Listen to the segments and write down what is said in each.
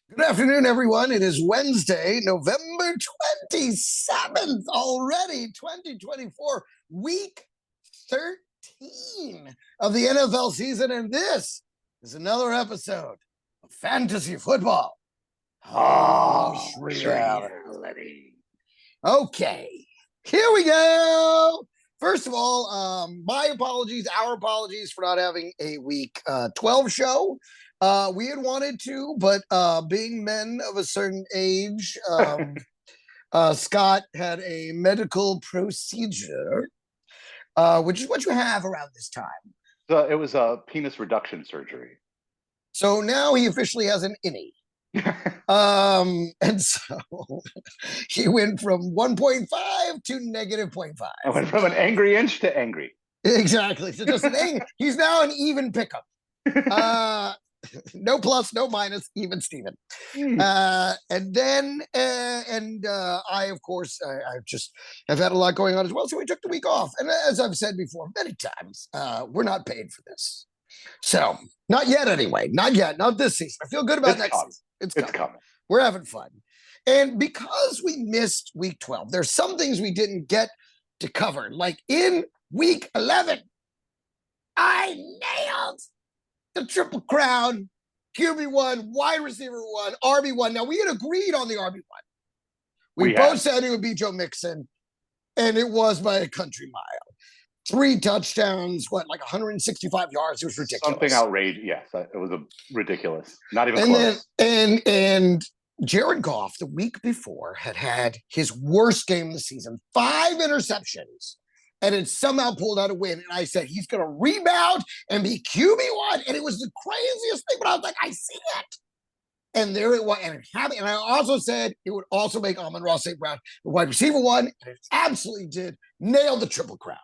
Good afternoon, everyone. It is Wednesday, November 27th already, 2024, week 13 of the NFL season. And this is another episode of Fantasy Football. Reality. Okay, here we go. First of all, my apologies, our apologies for not having a week 12 show. We had wanted to, but being men of a certain age, Scott had a medical procedure, which is what you have around this time. So it was a penis reduction surgery. So now he officially has an innie. And so he went from 1.5 to negative 0.5. I went from an angry inch to angry. Exactly. So just he's now an even pickup. No plus, no minus, even Steven. And then, I, of course, I've had a lot going on as well. So we took the week off. And as I've said before many times, we're not paid for this. So not yet anyway. Not yet. Not this season. I feel good about next season. It's coming. We're having fun. And because we missed week 12, there's some things we didn't get to cover. Like in week 11, I nailed the Triple Crown, QB1, wide receiver 1, RB1. Now, we had agreed on the RB1. We both said it would be Joe Mixon, and it was by a country mile. 3 touchdowns, like 165 yards. It was ridiculous. Something outrageous. Yes, it was ridiculous. Not even close. And Jared Goff, the week before, had his worst game of the season. 5 interceptions. And it somehow pulled out a win. And I said, he's going to rebound and be QB1. And it was the craziest thing. But I was like, I see it. And there it was. And it happened. And I also said it would also make Amon-Ra St. Brown the wide receiver 1. And it absolutely did. Nailed the Triple Crown.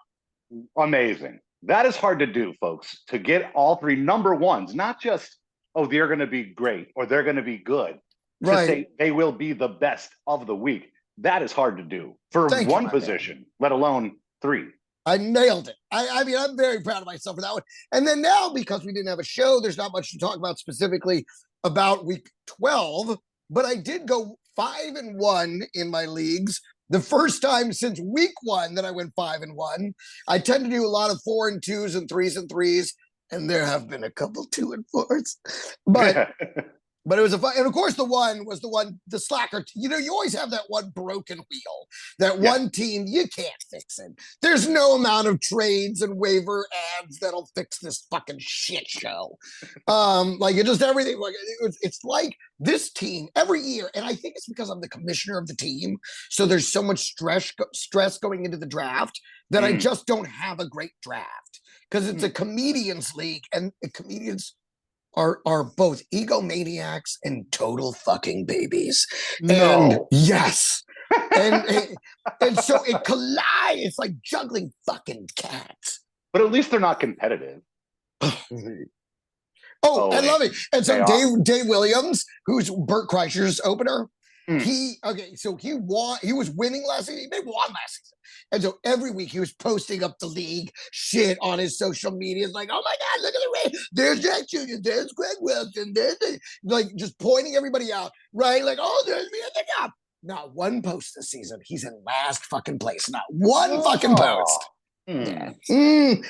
Amazing. That is hard to do, folks, to get all 3 number ones. Not just, they're going to be great or they're going to be good. Right. To say they will be the best of the week. That is hard to do for one position, let alone 3. I nailed it. I mean, I'm very proud of myself for that one. And then now, because we didn't have a show, there's not much to talk about specifically about week 12, but I did go 5-1 in my leagues. The first time since week 1 that I went 5-1. I tend to do a lot of 4 and 2s and 3s and 3s, and there have been a couple 2 and 4s. But it was a fun, and of course the one was the slacker. You always have that one broken wheel, that one team, you can't fix it. There's no amount of trades and waiver ads that'll fix this fucking shit show. It just everything, it's like this team every year, and I think it's because I'm the commissioner of the team, so there's so much stress going into the draft that I just don't have a great draft, because it's a comedians league, and comedians are both egomaniacs and total fucking babies. No. And yes. and so it collides. It's like juggling fucking cats. But at least they're not competitive. I love it. And so Dave Williams, who's Bert Kreischer's opener, he was winning last season. They won last season. And so every week he was posting up the league shit on his social media. It's like, oh my God, look at the race. There's Jack Jr., there's Greg Wilson, just pointing everybody out, right? Like, there's me at the top. Not one post this season. He's in last fucking place. Not one fucking post. Yeah.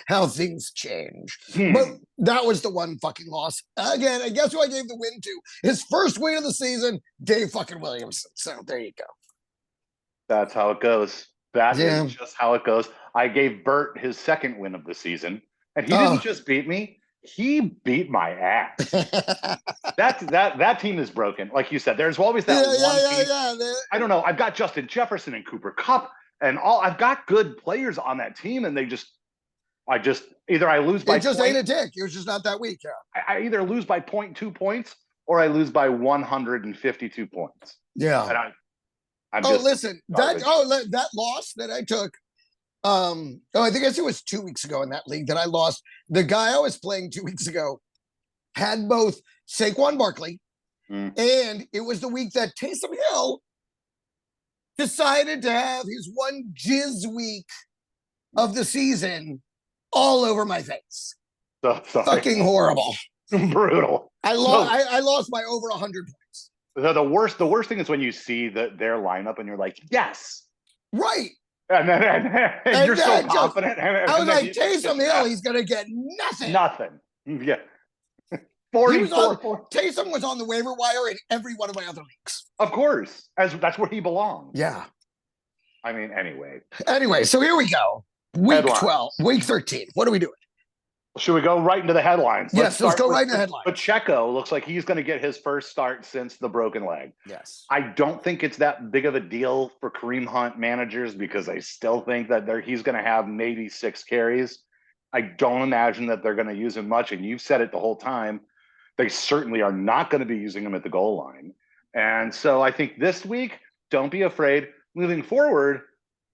How things change. But that was the one fucking loss. Again, and guess who I gave the win to? His first win of the season, Dave fucking Williamson. So there you go. That's how it goes. That is just how it goes. I gave Bert his second win of the season, and he didn't just beat me. He beat my ass. That team is broken. Like you said, there's always that one team. I don't know. I've got Justin Jefferson and Cooper Kupp and all. I've got good players on that team, and either I lose by. It just ain't a dick. It was just not that week. Yeah. I either lose by 0.2 points or I lose by 152 points. Yeah. And that loss that I took. I think it was 2 weeks ago in that league that I lost. The guy I was playing 2 weeks ago had both Saquon Barkley, and it was the week that Taysom Hill decided to have his one jizz week of the season all over my face. Sorry. Fucking horrible. Brutal. I lost by over 100 points. The worst thing is when you see their lineup and you're like, yes, right. And you're so confident. I was like, Taysom Hill, he's going to get nothing. Nothing. Yeah. 44. Taysom was on the waiver wire in every one of my other leagues. Of course. That's where he belongs. Yeah. I mean, anyway. Anyway, so here we go. Week 12, week 13. What are we doing? Should we go right into the headlines? Let's go right into the headlines. Pacheco looks like he's going to get his first start since the broken leg. Yes. I don't think it's that big of a deal for Kareem Hunt managers because I still think that he's going to have maybe 6 carries. I don't imagine that they're going to use him much. And you've said it the whole time. They certainly are not going to be using him at the goal line. And so I think this week, don't be afraid. Moving forward,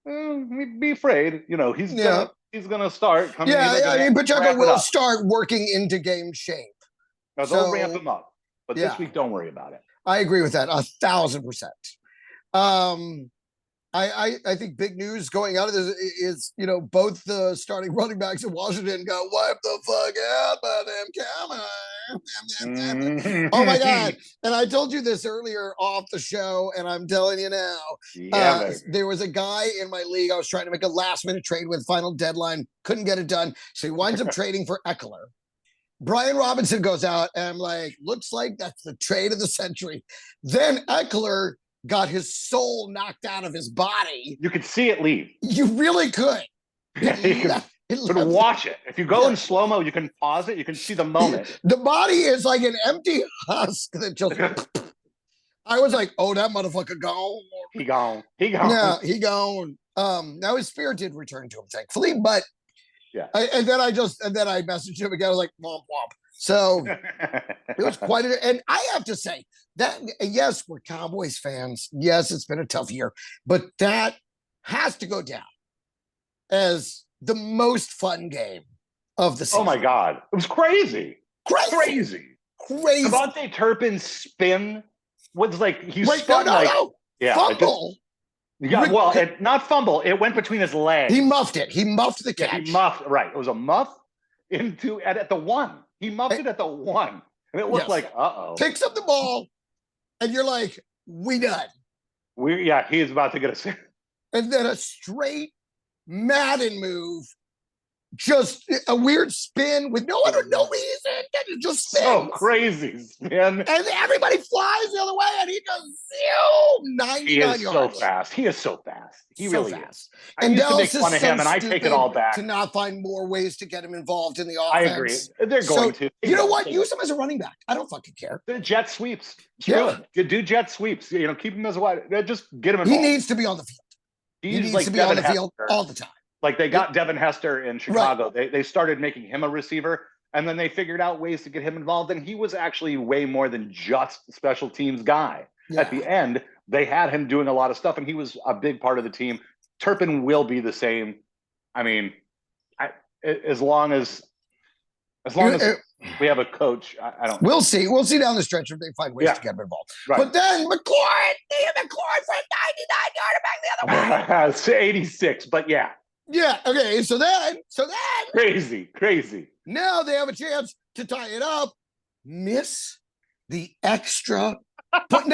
be afraid. You know, he's going to start coming in. I mean, Pacheco will start working into game shape. Now, they'll ramp him up. But this week, don't worry about it. I agree with that 1,000%. I think big news going out of this is, you know, both the starting running backs in Washington got wiped the fuck out by them cameras. Oh my God. And I told you this earlier off the show, and I'm telling you now. There was a guy in my league I was trying to make a last minute trade with, final deadline, couldn't get it done. So he winds up trading for Eckler. Brian Robinson goes out, and I'm like, looks like that's the trade of the century. Then Eckler got his soul knocked out of his body. You could see it leave. You really could. You could watch it. If you go in slow-mo, you can pause it. You can see the moment. The body is like an empty husk that just... I was like, oh, that motherfucker gone. He gone. Yeah, he gone. Now his spirit did return to him, thankfully, but and then I messaged him again. I was like, womp womp. So it was quite and I have to say that, yes, we're Cowboys fans. Yes, it's been a tough year, but that has to go down as the most fun game of the season. Oh my God. It was crazy. Crazy. Devontae Turpin's spin was like, spun fumble. Not fumble. It went between his legs. He muffed it. He muffed the catch. Yeah, he muffed. Right. It was a muff at the 1. He muffed it at the 1. And it looked like, picks up the ball, and you're like, we done. He is about to get a... And then a straight Madden move, just a weird spin with no reason. It just spins. So crazy, man. And everybody flies the other way, and he just 99 yards. He is so fast. He is so fast. He really is. And I used Dallas to make fun of him, and I take it all back. To not find more ways to get him involved in the offense. I agree. They're going to. You know what? Use him as a running back. I don't fucking care. The jet sweeps. Do jet sweeps. You know, keep him as a wide. Just get him involved. He needs to be on the field. He needs to be on the field all the time. Like they got Devin Hester in Chicago. Right. They started making him a receiver, and then they figured out ways to get him involved. And he was actually way more than just special teams guy. Yeah. At the end, they had him doing a lot of stuff, and he was a big part of the team. Turpin will be the same. I mean, as long as we have a coach, I don't. We'll see. We'll see down the stretch if they find ways to get him involved. Right. But then McLaurin for a 99-yarder back the other way. It's 86, but yeah. Yeah. Okay. So then. Crazy. Now they have a chance to tie it up. Miss the extra. But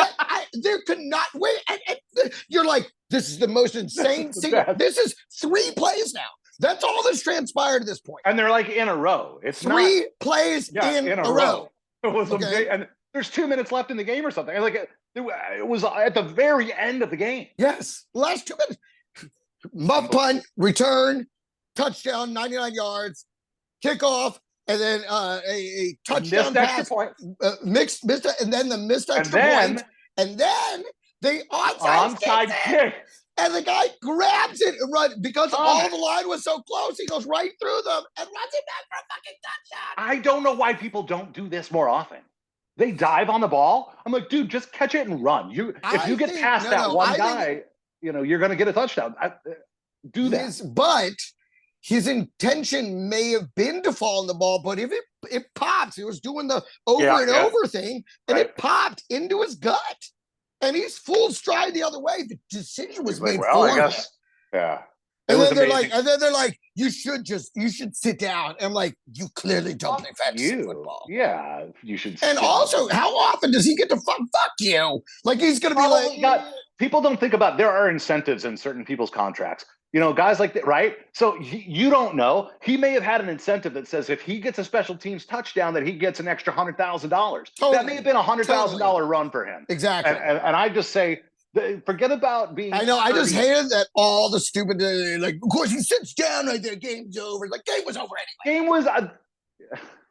there could not wait. And you're like, this is the most insane thing. This is 3 plays now. That's all that's transpired at this point. And they're like in a row. It's 3 plays in a row. It was and there's 2 minutes left in the game or something. Like it was at the very end of the game. Yes. Last 2 minutes. Muff punt, return, touchdown, 99 yards, kickoff, and then a touchdown pass. Missed, and then the missed extra point. And then the onside kick. And the guy grabs it and runs because all the line was so close. He goes right through them and runs it back for a fucking touchdown. I don't know why people don't do this more often. They dive on the ball. I'm like, dude, just catch it and run. If you get past that one guy, you know, you're going to get a touchdown. Do that. But his intention may have been to fall on the ball, but if it pops, he was doing the over thing, and it popped into his gut. And he's full stride the other way. The decision was made for him. Yeah. And was then they're amazing. like, you should sit down. And I'm like, you clearly don't play fantasy football. Yeah, you should. And also, how often does he get to fuck you? Like he's gonna be like, people don't think about there are incentives in certain people's contracts. You know, guys like that, right? So you don't know. He may have had an incentive that says if he gets a special teams touchdown, that he gets an extra $100,000. That may have been $100,000 run for him. Exactly. And I just say, forget about being. I know. I just hated that all the stupid, like, of course he sits down right there. Game's over. Like, game was over anyway. Game was,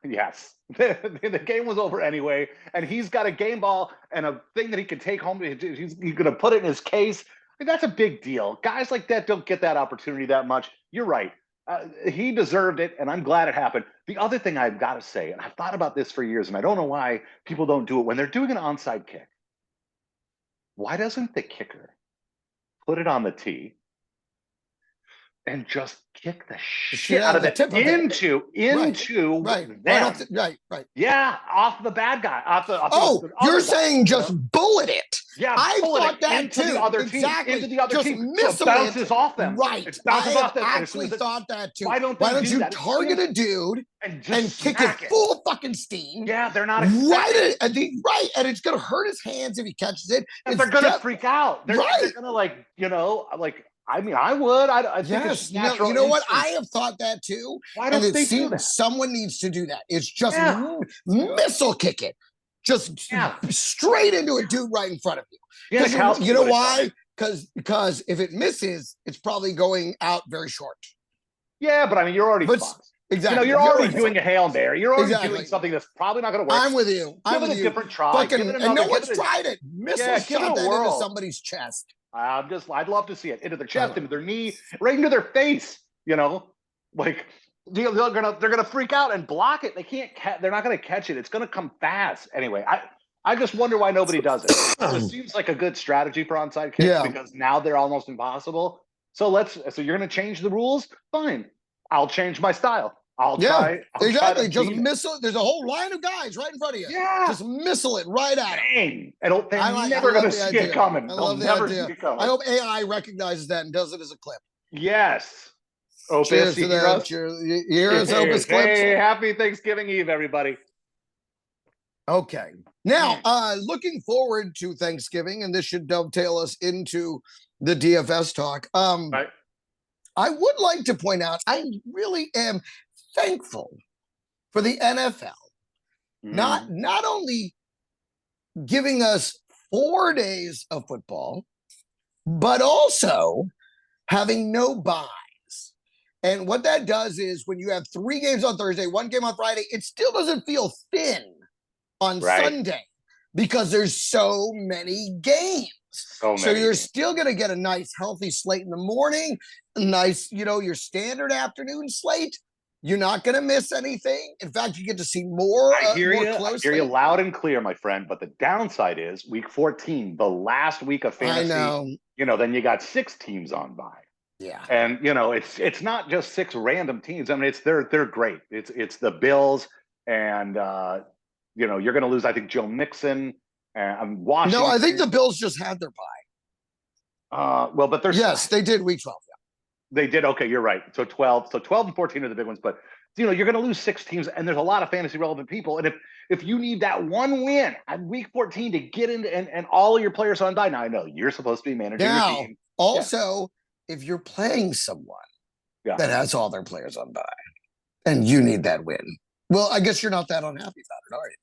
yes. The game was over anyway. And he's got a game ball and a thing that he can take home. He's going to put it in his case. I mean, that's a big deal. Guys like that don't get that opportunity that much. You're right. He deserved it, and I'm glad it happened. The other thing I've got to say, and I've thought about this for years, and I don't know why people don't do it when they're doing an onside kick. Why doesn't the kicker put it on the tee and just kick the shit out of it into right. Yeah, off the bad guy. You're saying just bullet it. Yeah, I thought that into too. The other team, into the other team. So it bounces off them. Right. It bounces off them. I actually thought that too. Why don't you target a dude and kick it full fucking steam? Yeah, they're not right, and it's gonna hurt his hands if he catches it. And they're gonna freak out. They're gonna I mean, I would. I think it's natural. You know what? I have thought that too. Why don't they do that? Someone needs to do that. It's just missile kick it. Just straight into a dude right in front of you. Yeah, you know why? Because if it misses, it's probably going out very short. Yeah, but I mean, you're already fucked. Exactly. You're already doing a Hail Mary. You're already doing something that's probably not going to work. I'm with you. Give it a different try. And no one's tried it. Missile shot that into somebody's chest. I'd love to see it into their chest, into their knee, right into their face. You know, like they're gonna freak out and block it. They can't. They're not gonna catch it. It's gonna come fast anyway. I just wonder why nobody does it. It seems like a good strategy for onside kicks because now they're almost impossible. So you're gonna change the rules? Fine. I'll change my style. I'll try. Exactly. Just missile. There's a whole line of guys right in front of you. Yeah. Just missile it right at them. They're never going to see it coming. They'll never see it coming. I hope AI recognizes that and does it as a clip. Yes. Cheers to that. Here's Opus clips. Hey, happy Thanksgiving Eve, everybody. Okay. Now, looking forward to Thanksgiving, and this should dovetail us into the DFS talk. Right. I would like to point out, I really am thankful for the NFL, not only giving us 4 days of football, but also having no buys. And what that does is when you have 3 games on Thursday, 1 game on Friday, it still doesn't feel thin on Sunday because there's so many games. So you're still going to get a nice, healthy slate in the morning, a nice, your standard afternoon slate. You're not going to miss anything. In fact, you get to see more. I hear you loud and clear, my friend. But the downside is week 14, the last week of fantasy. I know. Then you got 6 teams on bye. Yeah. And it's not just 6 random teams. I mean, they're great. It's the Bills and you're going to lose. I think Joe Mixon and Washington. No, I think the Bills just had their bye. But there's they did week 12. They did. Okay, you're right. So 12 and 14 are the big ones. But you're going to lose 6 teams, and there's a lot of fantasy relevant people. And if you need that one win at week 14 to get into and all of your players are on bye, now I know you're supposed to be managing your team. Also, if you're playing someone that has all their players on bye, and you need that win, well, I guess you're not that unhappy about it, are you?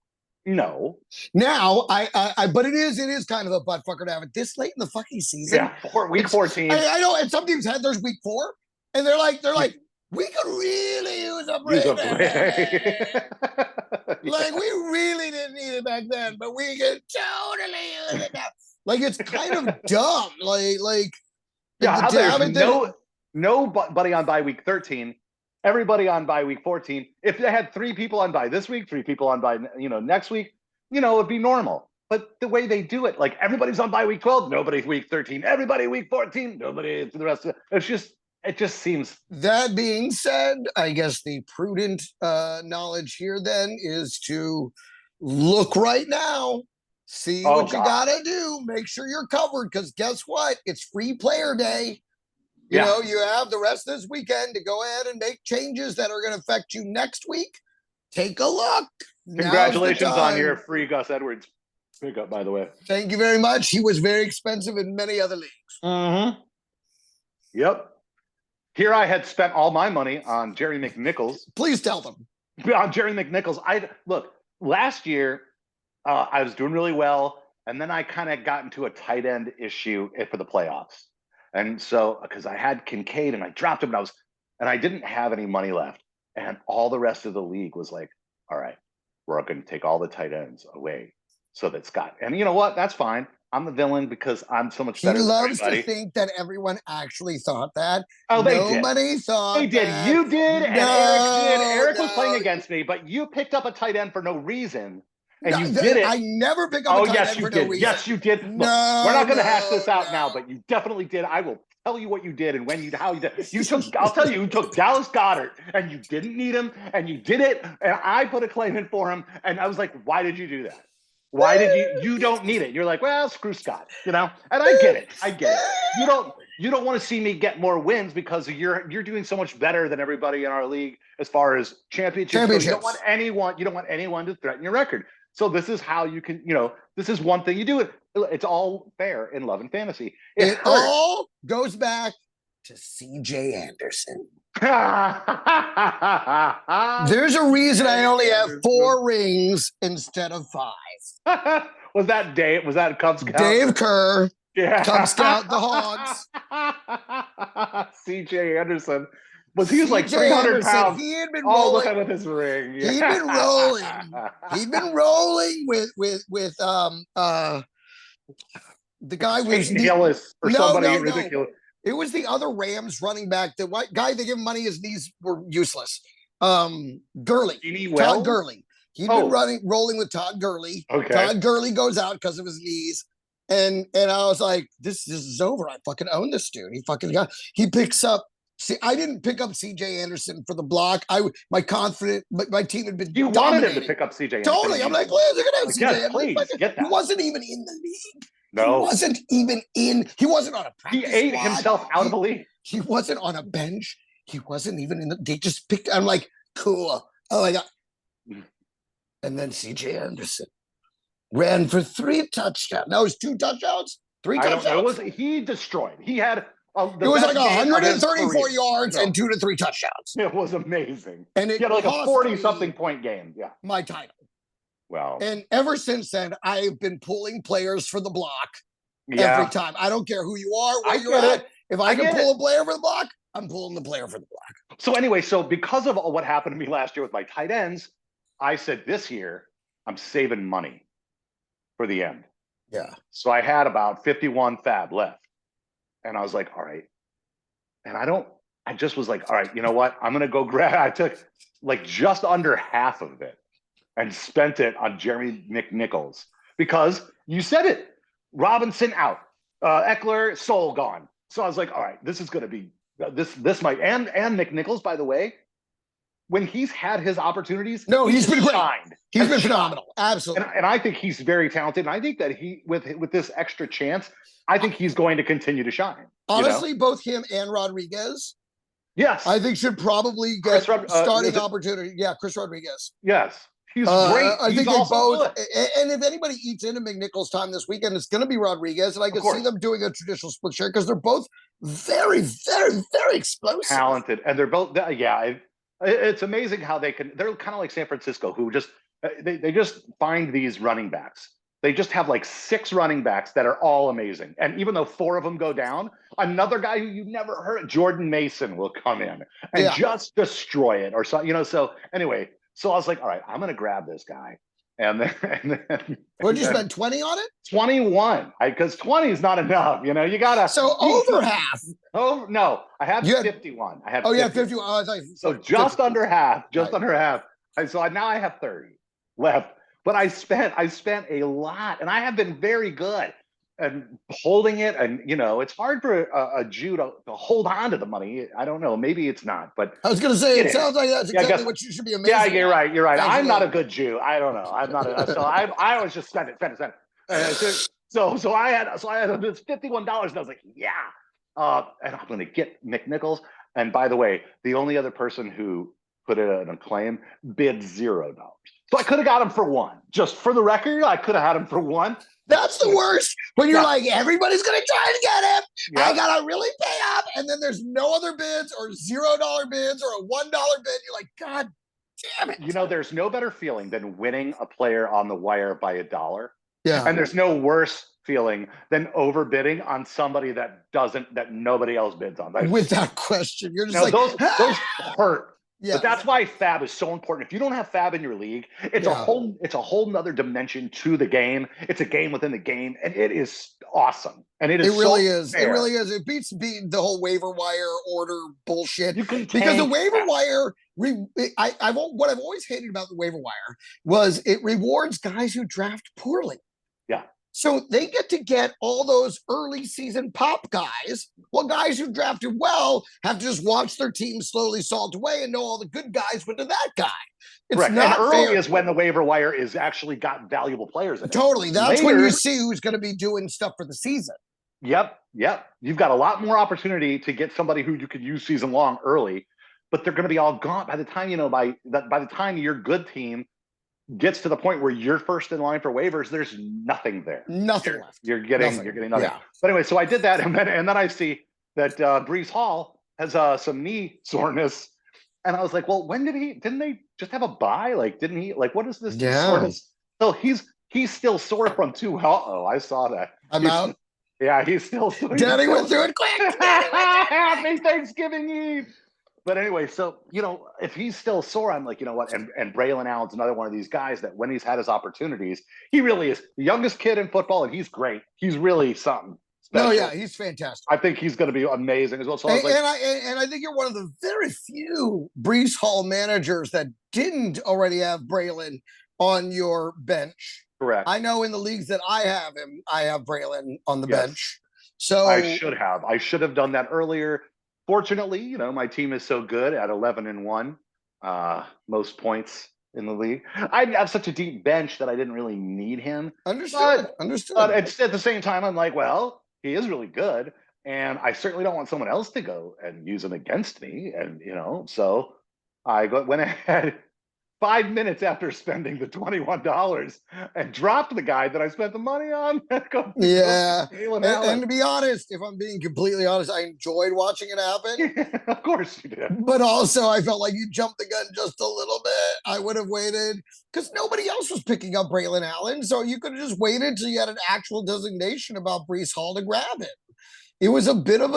No. Now, but it is kind of a butt fucker to have it this late in the fucking season. Yeah, week 14. I know, and some teams had theirs week 4, and they're like, we could really use a break. Like we really didn't need it back then, but we could totally use it now. Like it's kind of dumb. Nobody on bye week 13. Everybody on bye week 14. If they had 3 people on bye this week, 3 people on bye, next week, it'd be normal. But the way they do it, like everybody's on bye week 12, nobody week 13, everybody week 14, nobody for the rest of it. It just seems. That being said, I guess the prudent knowledge here then is to look right now, see what you gotta do, make sure you're covered, because guess what? It's free player day. You know, you have the rest of this weekend to go ahead and make changes that are going to affect you next week. Take a look. Congratulations on your free Gus Edwards pickup, by the way. Thank you very much. He was very expensive in many other leagues. Mm-hmm. Yep. Here I had spent all my money on Jerry McNichols. Please tell them. On Jerry McNichols. Look, last year I was doing really well, and then I kind of got into a tight end issue for the playoffs. And so, because I had Kincaid and I dropped him, and I didn't have any money left. And all the rest of the league was like, all right, we're going to take all the tight ends away so that Scott. And you know what? That's fine. I'm the villain because I'm so much better. He loves to think that everyone actually thought that. Oh, Nobody thought they did. That. You did, and Eric did. Eric was playing no. against me, but you picked up a tight end for no reason. And you did it. I never pick up a tight end for no reason. Yes, you did. Look, we're not going to hash this out now, but you definitely did. I will tell you what you did and when you, how you did. I'll tell you took Dallas Goedert, and you didn't need him, and you did it, and I put a claim in for him, and I was like, why did you do that? Why did you don't need it? You're like, well, screw Scott, you know? And I get it. You don't want to see me get more wins because you're doing so much better than everybody in our league as far as championships. So you don't want anyone to threaten your record. So this is how you can, this is one thing you do. It's all fair in love and fantasy. It all goes back to CJ Anderson. There's a reason I only have 4 rings instead of 5. Was that Dave? Was that Cub Scout? Dave Kerr. Yeah. Cub Scout the Hogs. CJ Anderson. He was like 300 pounds. He had been rolling. Oh, look at with his ring. Yeah. He'd been rolling. He'd been rolling with the guy was Hillis or somebody ridiculous. It was the other Rams running back. The white guy they give him money, his knees were useless. Gurley. Todd Gurley. He'd been rolling with Todd Gurley. Okay. Todd Gurley goes out because of his knees. And I was like, this is over. I fucking own this dude. He picks up. See, I didn't pick up CJ Anderson for the block. My team had been. You wanted him to pick up CJ Anderson. Totally. I'm like, Liz, you're gonna have CJ Anderson. Please, get that. He wasn't even in the league. No. He wasn't even in. He wasn't on a practice squad. He ate himself out of the league. He wasn't on a bench. He wasn't even in the. They just picked. I'm like, cool. Oh my god. And then CJ Anderson ran for 3 touchdowns. No, it was 2 touchdowns. 3 touchdowns. He destroyed. He had. It was like 134 yards and 2 to 3 touchdowns. It was amazing. And it had like a 40-something point game. Yeah. My title. Wow. And ever since then, I've been pulling players for the block every time. I don't care who you are, where you're at. If I can pull a player for the block, I'm pulling the player for the block. So anyway, because of what happened to me last year with my tight ends, I said this year, I'm saving money for the end. Yeah. So I had about 51 fab left. And I was like, all right. And I just was like, all right, you know what? I'm going to go grab. I took like just under half of it and spent it on Jeremy McNichols because you said it. Robinson out, Eckler, Soul gone. So I was like, all right, this is going to be this might and McNichols, by the way, when he's had his opportunities, he's been shined. He's been phenomenal. Absolutely. And I think he's very talented. And I think that he with this extra chance, I think he's going to continue to shine. Honestly, both him and Rodriguez. Yes. I think should probably get starting opportunity. Yeah, Chris Rodriguez. Yes. He's great. I think they both. And if anybody eats into McNichols' time this weekend, it's going to be Rodriguez. And I can see them doing a traditional split share because they're both very, very, very explosive. Talented. And they're both, it's amazing how they're kind of like San Francisco, who just, they just find these running backs. They just have like 6 running backs that are all amazing. And even though 4 of them go down, another guy who you've never heard of, Jordan Mason, will come in and just destroy it or something, So anyway, so I was like, all right, I'm going to grab this guy. And then what did you spend 20 on it? 21. Because 20 is not enough. You got to. So over half. Oh, no, I have 51. I have 51. Oh, so just 50. Under half, under half. And so now I have 30 left. But I spent a lot, and I have been very good at holding it. And it's hard for a Jew to hold on to the money. I don't know, maybe it's not. But I was going to say, it sounds like that's exactly what you should be amazing. Yeah, you're right. You're right. I'm not a good Jew. I don't know. I'm not. So I always just spend it. So I had this $51, and I was like, yeah. and I'm going to get McNichols. And by the way, the only other person who put in a claim bid $0. So I could have got him for one. Just for the record, I could have had him for one. That's the worst. When you're like, everybody's going to try to get him. Yep. I got to really pay up. And then there's no other bids or $0 bids or a $1 bid. You're like, God damn it. You know, there's no better feeling than winning a player on the wire by $1. Yeah. And there's no worse feeling than overbidding on somebody that nobody else bids on. Without question. You're just now, like, those hurt. Yeah. But that's why fab is so important. If you don't have fab in your league, it's a whole nother dimension to the game. It's a game within the game, and it is awesome. And it really is. It really is. It beats the whole waiver wire order bullshit. Because the waiver wire, what I've always hated about the waiver wire was it rewards guys who draft poorly. Yeah. So they get all those early season pop guys. Well, guys who drafted well have to just watch their team slowly salt away and know all the good guys went to that guy. It's right. not and fair. early is when the waiver wire is actually got valuable players in it. Totally. That's when you see who's going to be doing stuff for the season. Yep. You've got a lot more opportunity to get somebody who you could use season long early, but they're going to be all gone by the time, by the time your good team gets to the point where you're first in line for waivers, there's nothing there. Nothing left. You're getting nothing. Yeah. But anyway, so I did that, and then I see that Breece Hall has some knee soreness, and I was like, well, didn't they just have a bye? Like, didn't he? Like, what is this soreness? So he's still sore from two. I saw that. I'm out. Yeah, he's still. Daddy went through it quick. Happy Thanksgiving Eve. But anyway, so, if he's still sore, I'm like, you know what? And Braylon Allen's another one of these guys that when he's had his opportunities, he really is the youngest kid in football, and he's great. He's really something special. No, yeah, he's fantastic. I think he's going to be amazing as well. So I think you're one of the very few Breece Hall managers that didn't already have Braylon on your bench. Correct. I know in the leagues that I have him, I have Braylon on the bench. So I should have done that earlier. Fortunately, my team is so good at 11-1, most points in the league. I have such a deep bench that I didn't really need him. Understood. But at the same time, I'm like, well, he is really good, and I certainly don't want someone else to go and use him against me. And so I went ahead 5 minutes after spending the $21 and dropped the guy that I spent the money on. And to be honest, if I'm being completely honest, I enjoyed watching it happen. Yeah, of course you did. But also I felt like you jumped the gun just a little bit. I would have waited because nobody else was picking up Braylon Allen. So you could have just waited till you had an actual designation about Breece Hall to grab it. It was a bit of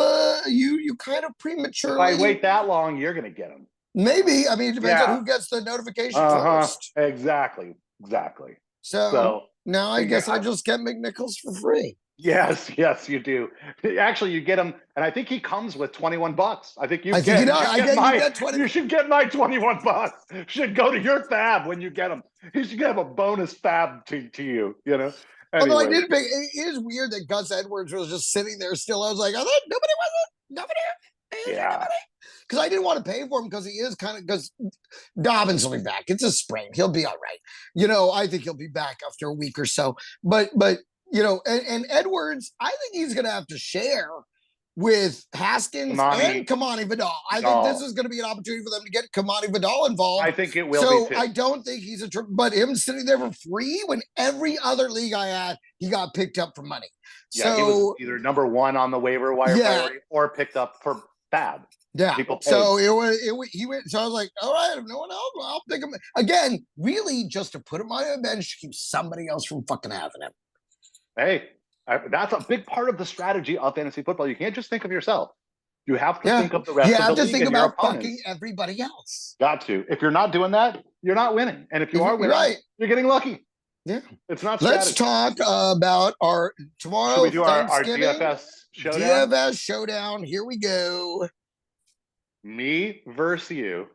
you kind of prematurely. If I wait that long, you're going to get him. Maybe. I mean, it depends on who gets the notification first. Exactly. So now I guess I just get McNichols for free. Yes, you do. Actually, you get him, and I think he comes with $21. I think you should get my $21. Should go to your fab when you get him. You should have a bonus fab to you. Anyway. Although I did pick, it is weird that Gus Edwards was just sitting there still. I was like, nobody was it? Nobody. Yeah. Because I didn't want to pay for him because he is because Dobbins will be back. It's a sprain. He'll be all right. I think he'll be back after a week or so. But and Edwards, I think he's going to have to share with Haskins and Kamani Vidal. I think this is going to be an opportunity for them to get Kamani Vidal involved. I think it will be too. I don't think he's but him sitting there for free when every other league I had, he got picked up for money. Yeah, he was either number one on the waiver wire priority or picked up for fab. Yeah. So he went. So I was like, all right, if no one else, I'll pick him again. Really, just to put him on a bench to keep somebody else from fucking having him. Hey, that's a big part of the strategy of fantasy football. You can't just think of yourself. You have to think of the rest of the league. You have to think about fucking everybody else. Got to. If you're not doing that, you're not winning. And if you are winning, you're getting lucky. Yeah. It's not strategy. Let's talk about our tomorrow. Should we do our DFS showdown? DFS showdown. Here we go. Me versus you.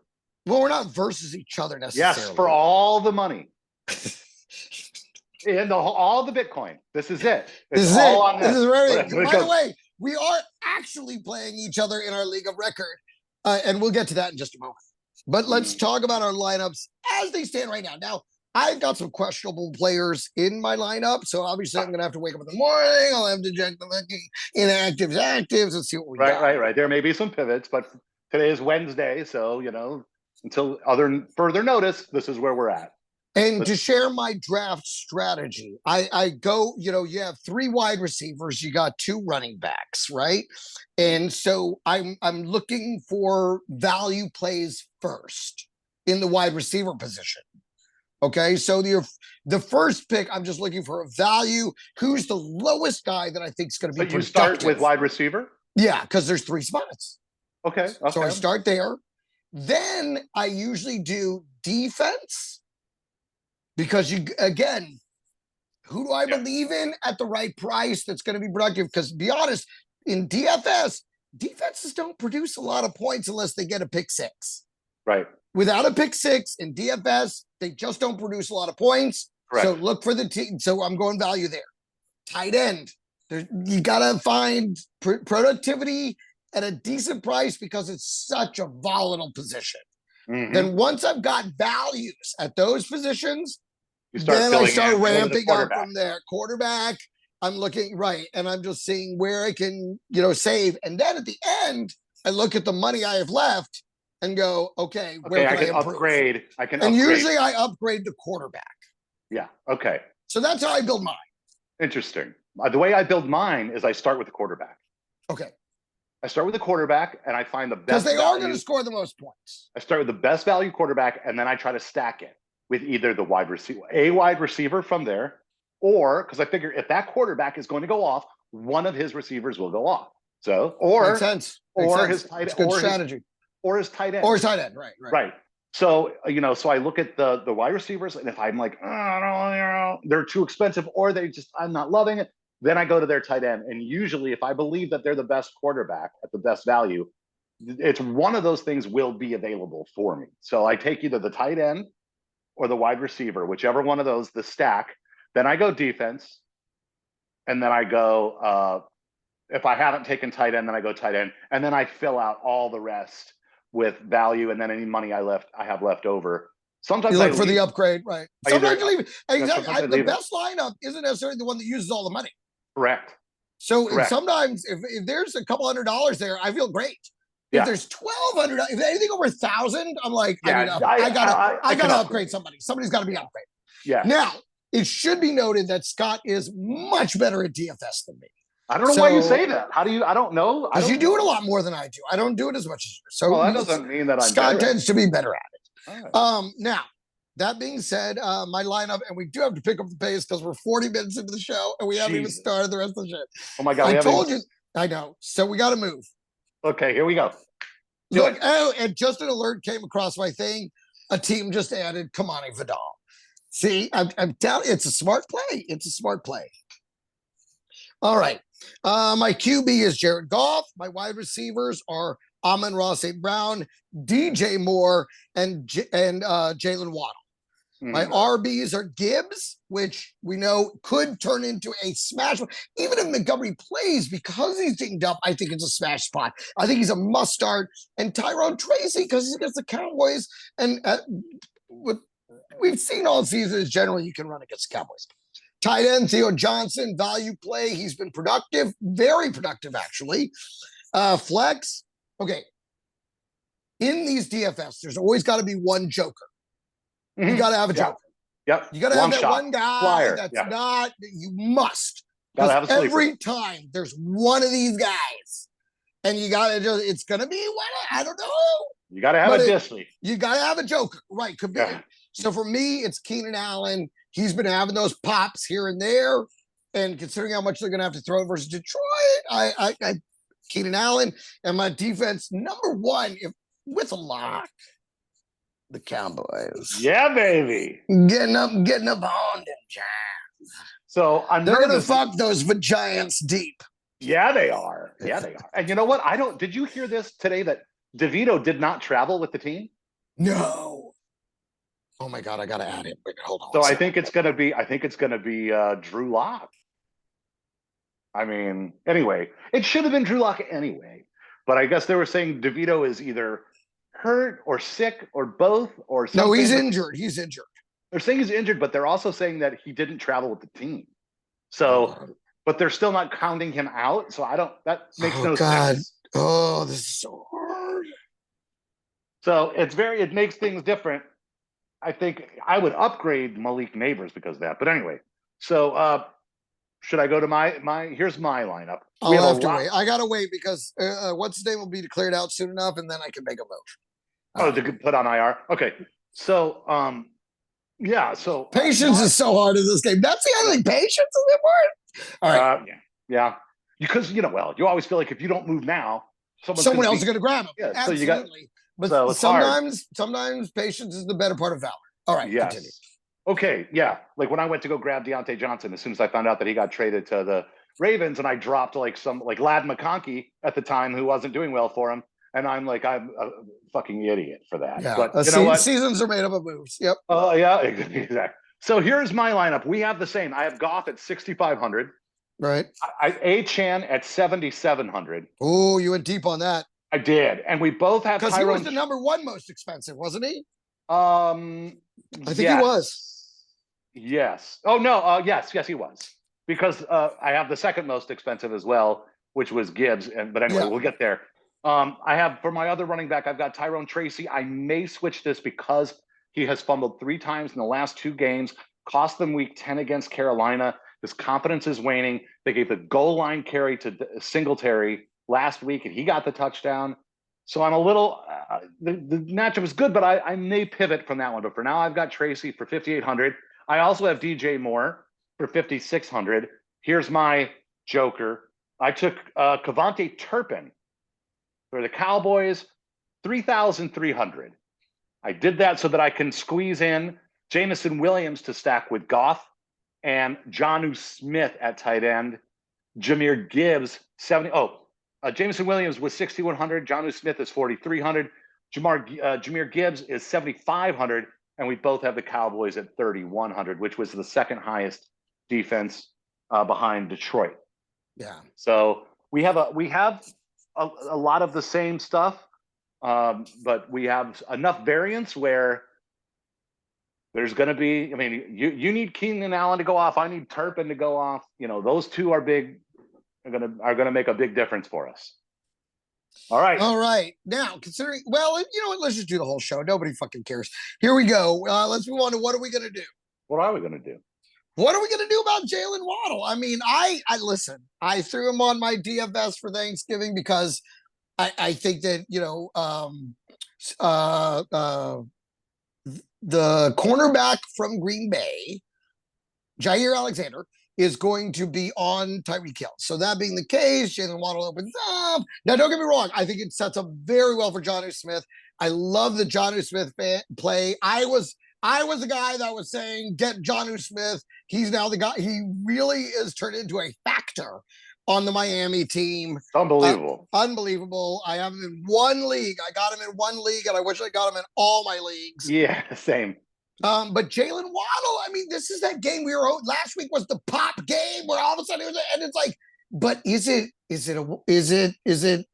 Well, we're not versus each other necessarily. Yes, for all the money. And all the Bitcoin. This is it. This is it. This is everything. By the way, we are actually playing each other in our league of record. And we'll get to that in just a moment. But let's talk about our lineups as they stand right now. Now, I've got some questionable players in my lineup, so obviously I'm going to have to wake up in the morning. I'll have to check the inactives, actives, and see what we got. Right. There may be some pivots, but today is Wednesday, so until further notice, this is where we're at. And to share my draft strategy, I go, you have 3 wide receivers, you got 2 running backs, right? And so I'm looking for value plays first in the wide receiver position. Okay, so the first pick, I'm just looking for a value. Who's the lowest guy that I think is going to be productive? You start with wide receiver? Yeah, because there's 3 spots. Okay. So I start there. Then I usually do defense. Because who do I believe in at the right price that's going to be productive? Because to be honest, in DFS, defenses don't produce a lot of points unless they get a pick 6. Right. Without a pick 6 in DFS, they just don't produce a lot of points. Correct. So look for the team. So I'm going value there. Tight end. You got to find productivity at a decent price because it's such a volatile position. Mm-hmm. Then once I've got values at those positions, then I start ramping up from there. Quarterback, I'm looking right, and I'm just seeing where I can, save. And then at the end, I look at the money I have left and go, okay, where can I improve? Upgrade. Usually I upgrade the quarterback. Yeah. Okay. So that's how I build mine. Interesting. The way I build mine is I start with the quarterback. Okay. I start with the quarterback, and I find the best. Because they are going to score the most points. I start with the best value quarterback, and then I try to stack it with either the wide receiver from there, or because I figure if that quarterback is going to go off, one of his receivers will go off. So, makes sense. His tight end, good strategy, or his tight end, right. So so I look at the wide receivers, and if I'm like, they're too expensive, or I'm not loving it, then I go to their tight end. And usually, if I believe that they're the best quarterback at the best value, it's one of those things will be available for me. So I take either the tight end or the wide receiver, whichever one of those, the stack. Then I go defense. And then I go, if I haven't taken tight end, then I go tight end. And then I fill out all the rest with value. And then any money I have left over. Sometimes you look for the upgrade, right? Sometimes you leave it. Exactly. The best lineup isn't necessarily the one that uses all the money. Correct. So sometimes if there's a couple $100 there, I feel great. If there's $1,200, if anything over 1,000, I'm like, I gotta upgrade somebody. Somebody's got to be upgraded. Yeah. Now it should be noted that Scott is much better at DFS than me. I don't know why you say that. How do you? I don't know. Because you do it a lot more than I do. I don't do it as much as you. So that doesn't mean that Scott tends to be better at it. Right. Now that being said, my lineup, and we do have to pick up the pace because we're 40 minutes into the show and we haven't even started the rest of the shit. Oh my God! I told you. I know. So we got to move. Okay, here we go. Look, and just an alert came across my thing. A team just added Kamani Vidal. See, I'm telling you, it's a smart play. It's a smart play. All right. My QB is Jared Goff. My wide receivers are Amon-Ra St. Brown, DJ Moore, and Jalen Waddle. My RBs are Gibbs, which we know could turn into a smash. Even if Montgomery plays, because he's dinged up, I think it's a smash spot. I think he's a must start. And Tyrone Tracy, because he's against the Cowboys. And what we've seen all season is generally you can run against the Cowboys. Tight end, Theo Johnson, value play. He's been productive, very productive, actually. Flex. Okay. In these DFS, there's always got to be one joker. You got to have a joker. Yep. You got to have that one guy that's not, you must. Because every time there's one of these guys, and you got to just, it's going to be one, I don't know. You got to have a Disley. You got to have a joker. Right. Could be. Yeah. So for me, it's Keenan Allen. He's been having those pops here and there. And considering how much they're going to have to throw versus Detroit, I Keenan Allen. And my defense, number one, with a lock. The Cowboys. Yeah, baby. Getting up on them Giants. So they're gonna fuck those Giants deep. Yeah, they are. Yeah, they are. And you know what? Did you hear this today that DeVito did not travel with the team? No. Oh my God, I gotta add it. Wait, hold on. So I think it's gonna be Drew Lock. I mean, anyway, it should have been Drew Lock anyway. But I guess they were saying DeVito is either hurt or sick or both or something. No, he's injured. He's injured. They're saying he's injured, but they're also saying that he didn't travel with the team. So, but they're still not counting him out. So that makes no sense. Oh, this is so hard. So it makes things different. I think I would upgrade Malik Neighbors because of that. But anyway, so should I go to here's my lineup. I'll have to wait. I gotta wait because what's his name will be declared out soon enough, and then I can make a move. To put on IR. Okay. So yeah, so patience is so hard in this game. That's the other thing. Patience is important. All right. Yeah. Because you always feel like if you don't move now, someone else is going to grab him. Yeah, absolutely. But sometimes patience is the better part of valor. All right. Yes. Continue. Okay. Yeah. Like when I went to go grab Deontay Johnson, as soon as I found out that he got traded to the Ravens, and I dropped like Lad McConkey at the time who wasn't doing well for him. And I'm a fucking idiot for that. Yeah, but you know what? Seasons are made up of moves. Yep. Oh, yeah, exactly. So here's my lineup. We have the same. I have Goff at 6,500. Right. A-Chan at 7,700. Oh, you went deep on that. I did. And we both have because he was the number one most expensive, wasn't he? I think he was. Yes. Oh, no. Yes, he was. Because I have the second most expensive as well, which was Gibbs. But anyway, we'll get there. I have, for my other running back, I've got Tyrone Tracy. I may switch this because he has fumbled 3 times in the last 2 games, cost them week 10 against Carolina. His confidence is waning. They gave the goal line carry to Singletary last week, and he got the touchdown. So I'm a little, the matchup is good, but I may pivot from that one. But for now, I've got Tracy for 5,800. I also have DJ Moore for 5,600. Here's my joker. I took Kavonte Turpin for the Cowboys, 3,300. I did that so that I can squeeze in Jamison Williams to stack with Goff and Jonnu Smith at tight end. Jahmyr Gibbs, Jamison Williams was 6,100. Jonnu Smith is 4,300. Jahmyr Gibbs is 7,500. And we both have the Cowboys at 3,100, which was the second highest defense behind Detroit. Yeah. So we have a lot of the same stuff, but we have enough variance where there's going to be. I mean, you need Keenan Allen to go off. I need Turpin to go off. Those two are big. Are gonna make a big difference for us. All right. Now, considering, what? Let's just do the whole show. Nobody fucking cares. Here we go. Let's move on to what are we gonna do? What are we gonna do? What are we going to do about Jalen Waddle? I mean, I listen, I threw him on my DFS for Thanksgiving because I think that, the cornerback from Green Bay, Jair Alexander, is going to be on Tyreek Hill. So that being the case, Jalen Waddle opens up. Now, don't get me wrong. I think it sets up very well for Jonnu Smith. I love the Jonnu Smith play. I was the guy that was saying, get Jonnu Smith. He's now the guy. He really is turned into a factor on the Miami team. Unbelievable. Unbelievable. I have him in one league. I got him in one league, and I wish I got him in all my leagues. Yeah, same. But Jalen Waddle, I mean, this is that game we were last week was the pop game where all of a sudden and it's like, but is it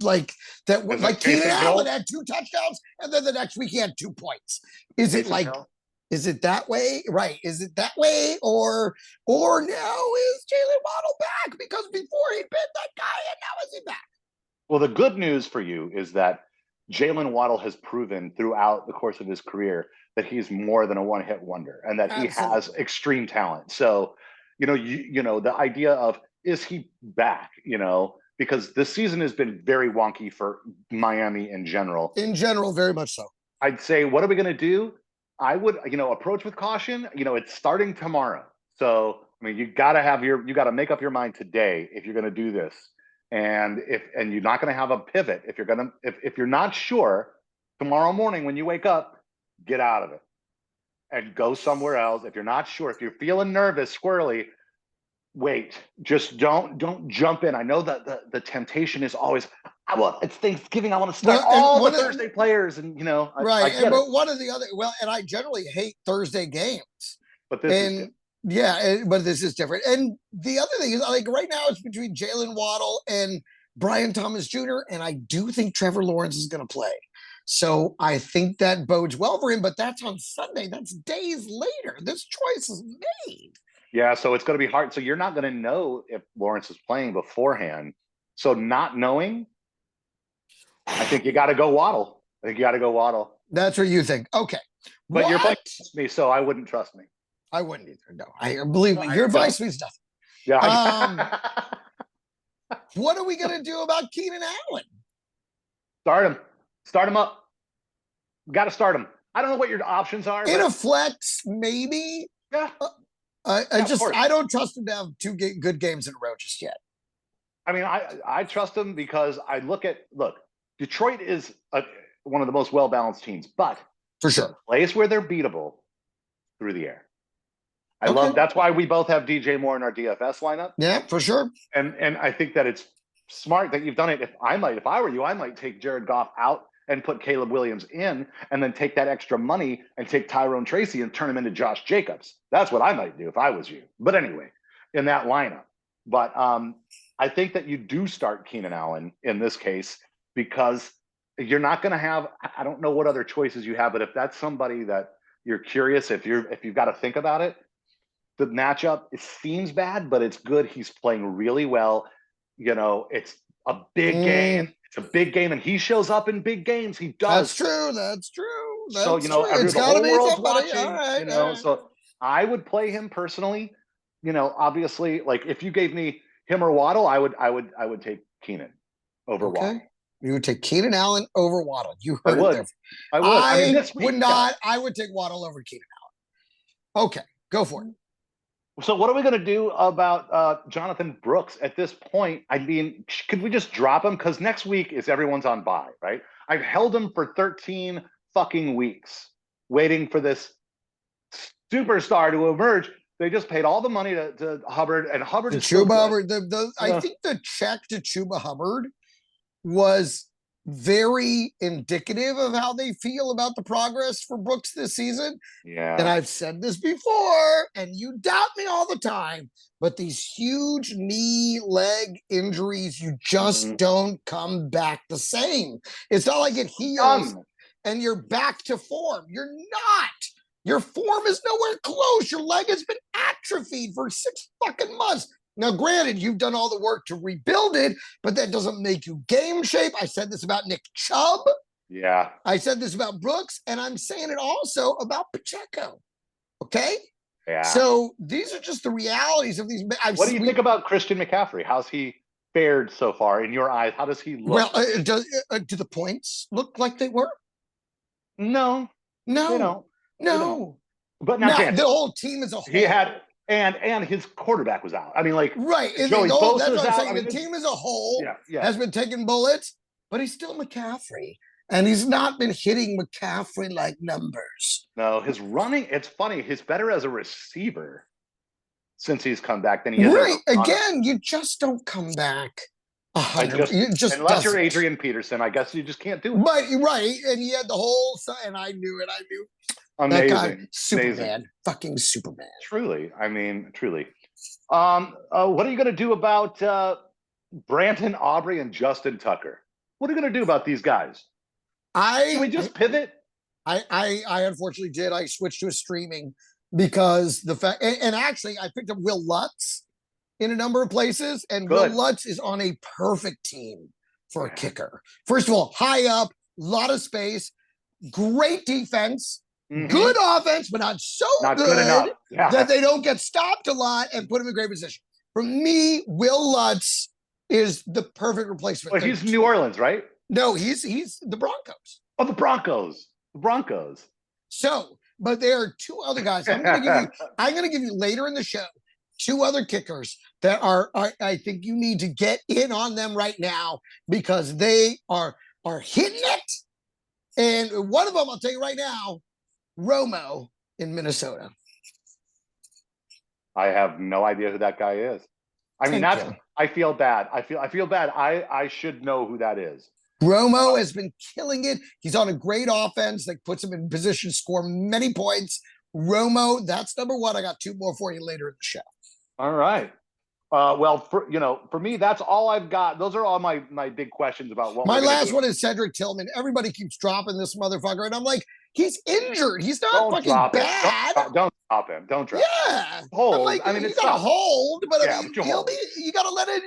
like that? Like Keenan Allen had 2 touchdowns, and then the next week he had 2 points. Is it like? Is it that way? Right. Is it that way? Or now is Jalen Waddle back? Because before he bit that guy and now is he back? Well, the good news for you is that Jalen Waddle has proven throughout the course of his career that he's more than a one-hit wonder and that he has extreme talent. So, the idea of, is he back, because this season has been very wonky for Miami in general. In general, very much so. I'd say, what are we going to do? I would, approach with caution. It's starting tomorrow. So, I mean, you got to make up your mind today if you're going to do this. And you're not going to have a pivot. If you're not sure, tomorrow morning when you wake up, get out of it and go somewhere else. If you're not sure, if you're feeling nervous, squirrely, wait. Just don't jump in. I know that the temptation is always, it's Thanksgiving. I want to start all the Thursday players, and right. But one of the other, and I generally hate Thursday games, but this is yeah, but this is different. And the other thing is, like right now, it's between Jalen Waddle and Brian Thomas Jr., and I do think Trevor Lawrence is going to play. So I think that bodes well for him, but that's on Sunday. That's days later. This choice is made. Yeah, so it's going to be hard. So you're not going to know if Lawrence is playing beforehand. So not knowing, I think you got to go Waddle. I think you got to go Waddle. That's what you think. Okay. But you're playing me, so I wouldn't trust me. I wouldn't either. No, I believe me. Your advice means nothing. Yeah. What are we going to do about Keenan Allen? Start him. Start him up. Got to start him. I don't know what your options are. In a flex, maybe. Yeah. I don't trust him to have two good games in a row just yet. I mean, I trust him because look, Detroit is one of the most well-balanced teams, but for sure, place where they're beatable through the air. That's why we both have DJ Moore in our DFS lineup. Yeah, for sure. And I think that it's smart that you've done it. If I were you, I might take Jared Goff out and put Caleb Williams in, and then take that extra money and take Tyrone Tracy and turn him into Josh Jacobs. That's what I might do if I was you. But anyway, in that lineup. But I think that you do start Keenan Allen in this case, because you're not going to have, I don't know what other choices you have, but if that's somebody that you're curious, if you've got to think about it, the matchup, it seems bad, but it's good. He's playing really well. It's a big game. It's a big game, and he shows up in big games. He does. That's true. So, it's got to be somebody. All right. So I would play him personally. Obviously, like if you gave me him or Waddle, I would take Keenan over Waddle. You would take Keenan Allen over Waddle. You heard I would. it there. I would. I would not. I would take Waddle over Keenan Allen. Okay, go for it. So what are we going to do about Jonathan Brooks at this point? I mean, could we just drop him? Because next week is everyone's on bye, right? I've held him for 13 fucking weeks, waiting for this superstar to emerge. They just paid all the money to Hubbard, and Hubbard is Chuba Hubbard. I think the check to Chuba Hubbard was very indicative of how they feel about the progress for Brooks this season. Yeah. And I've said this before, and you doubt me all the time, but these huge knee, leg injuries, you just don't come back the same. It's not like it heals and you're back to form. You're not. Your form is nowhere close. Your leg has been atrophied for 6 fucking months. Now, granted, you've done all the work to rebuild it, but that doesn't make you game shape. I said this about Nick Chubb. Yeah. I said this about Brooks, and I'm saying it also about Pacheco. Okay? Yeah. So these are just the realities of these. What do you think about Christian McCaffrey? How's he fared so far in your eyes? How does he look? Well, do the points look like they were? No. No. But now the whole team as a whole. He had... And his quarterback was out. I mean, like, right. Joey Bosa that's what I'm saying. I mean, the team as a whole yeah. has been taking bullets, but he's still McCaffrey. And he's not been hitting McCaffrey-like numbers. No, his running, it's funny. He's better as a receiver since he's come back than he is. Right. Again, you just don't come back 100. Unless you're Adrian Peterson, I guess you just can't do it. But right. And he had the whole, and I knew it. Amazing. That guy, Superman. Amazing. Fucking Superman. Truly. I mean, truly. What are you going to do about Brandon Aubrey and Justin Tucker? What are you going to do about these guys? Can we just pivot? I unfortunately did. I switched to a streaming because the fact, and actually I picked up Will Lutz in a number of places, and Will Lutz is on a perfect team for a kicker. First of all, high up, lot of space, great defense. Good offense, but not good enough that they don't get stopped a lot and put him in great position. For me, Will Lutz is the perfect replacement. Well, he's New Orleans, right? No, he's the Broncos. Oh, the Broncos. The Broncos. So, but there are two other guys. I'm going to give you later in the show 2 other kickers that are I think you need to get in on them right now because they are hitting it. And one of them, I'll tell you right now, Romo in Minnesota. I have no idea who that guy is. I mean, I feel bad. I feel bad. I should know who that is. Romo has been killing it. He's on a great offense that puts him in position to score many points. Romo, that's number 1. I got 2 more for you later in the show. All right. Well, for me, that's all I've got. Those are all my big questions about what My we're gonna last do. one is Cedric Tillman. Everybody keeps dropping this motherfucker, and I'm like, he's injured. He's not Don't fucking drop bad. him. Don't drop him. Don't drop. Yeah, Hold. I'm like, I mean, you it's got to tough. hold, but Yeah, I mean, but you hold. you got to let it.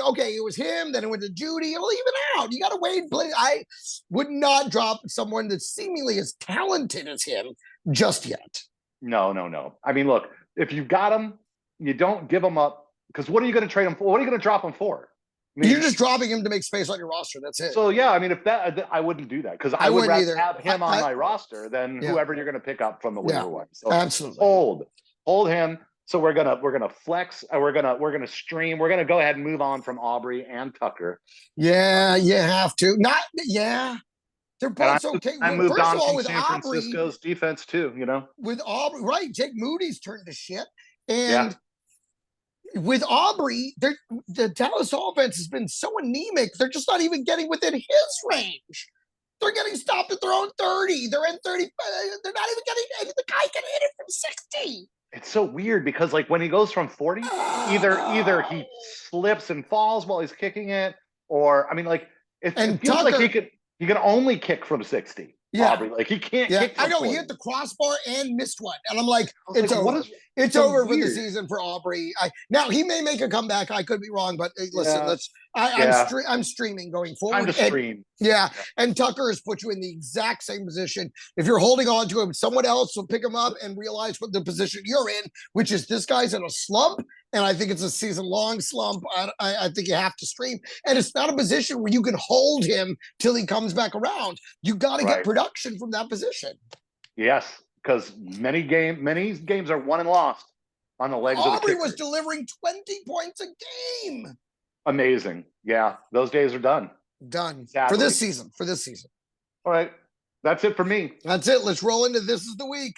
Okay, it was him. Then it went to Judy. It'll even out. You got to wait. I would not drop someone that's seemingly as talented as him just yet. No. I mean, look, if you've got him, you don't give him up, because what are you going to trade him for? What are you going to drop him for? I mean, you're just dropping him to make space on your roster. That's it. So yeah, I mean, if that, I wouldn't do that, because I would rather have him on my roster than whoever you're going to pick up from the waiver wire. So absolutely hold him. So we're gonna flex. We're gonna stream. We're gonna go ahead and move on from Aubrey and Tucker. Yeah, you have to. They're both okay. I moved First on of all, from with San Aubrey, Francisco's defense too. With Aubrey, right? Jake Moody's turned to shit, and with Aubrey, the Dallas offense has been so anemic. They're just not even getting within his range. They're getting stopped at their own 30. They're in 30. They're not even getting. The guy can hit it from 60. It's so weird because, like, when he goes from 40, either he slips and falls while he's kicking it, or I mean, like, it feels Tucker, like he can only kick from 60. Yeah, Aubrey. Like, he can't kick from 40. He hit the crossbar and missed one, and I'm like, it's over. It's over for the season for Aubrey. Now he may make a comeback. I could be wrong, but listen, I'm streaming going forward. Time to stream. And Tucker has put you in the exact same position. If you're holding on to him, someone else will pick him up and realize what the position you're in, which is this guy's in a slump, and I think it's a season-long slump. I think you have to stream, and it's not a position where you can hold him till he comes back around. You got to get production from that position. Yes. Because many games are won and lost on the legs of the kicker. Aubrey was delivering 20 points a game. Amazing. Yeah, those days are done. Sadly. For this season. All right. That's it for me. That's it. Let's roll into This Is the Week.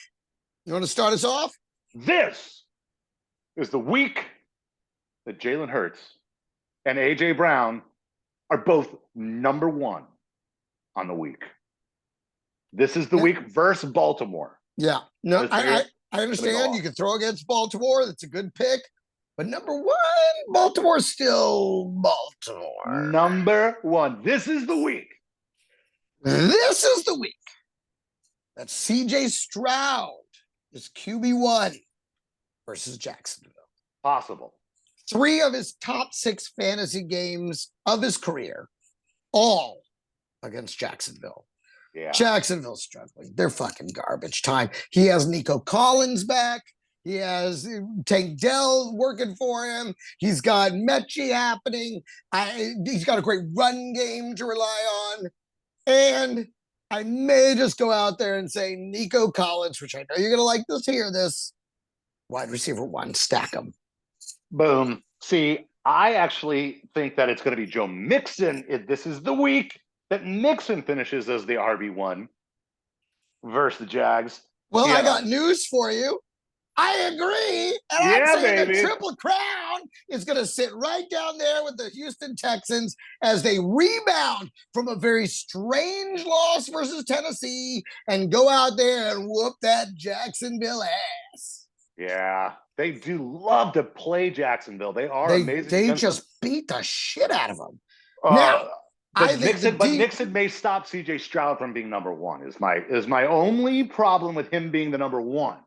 You want to start us off? This is the week that Jalen Hurts and A.J. Brown are both number one on the week. This is the week versus Baltimore. Yeah, no, I understand you can throw against Baltimore. That's a good pick. But number one, Baltimore's still Baltimore. Number one. This is the week. This is the week that C.J. Stroud is QB1 versus Jacksonville. Possible. 3 of his top 6 fantasy games of his career, all against Jacksonville. Yeah. Jacksonville's struggling. They're fucking garbage time. He has Nico Collins back. He has Tank Dell working for him. He's got Mechie happening. He's got a great run game to rely on. And I may just go out there and say Nico Collins, which I know you're going to like to hear this. Wide receiver 1, stack him. Boom. See, I actually think that it's going to be Joe Mixon. This is the week that Mixon finishes as the RB1 versus the Jags. Well, I got news for you. I agree. And I'm saying the Triple Crown is going to sit right down there with the Houston Texans as they rebound from a very strange loss versus Tennessee and go out there and whoop that Jacksonville ass. Yeah, they do love to play Jacksonville. They are amazing. They just beat the shit out of them. Now, But Nixon may stop C.J. Stroud from being number one. Is my only problem with him being the number one.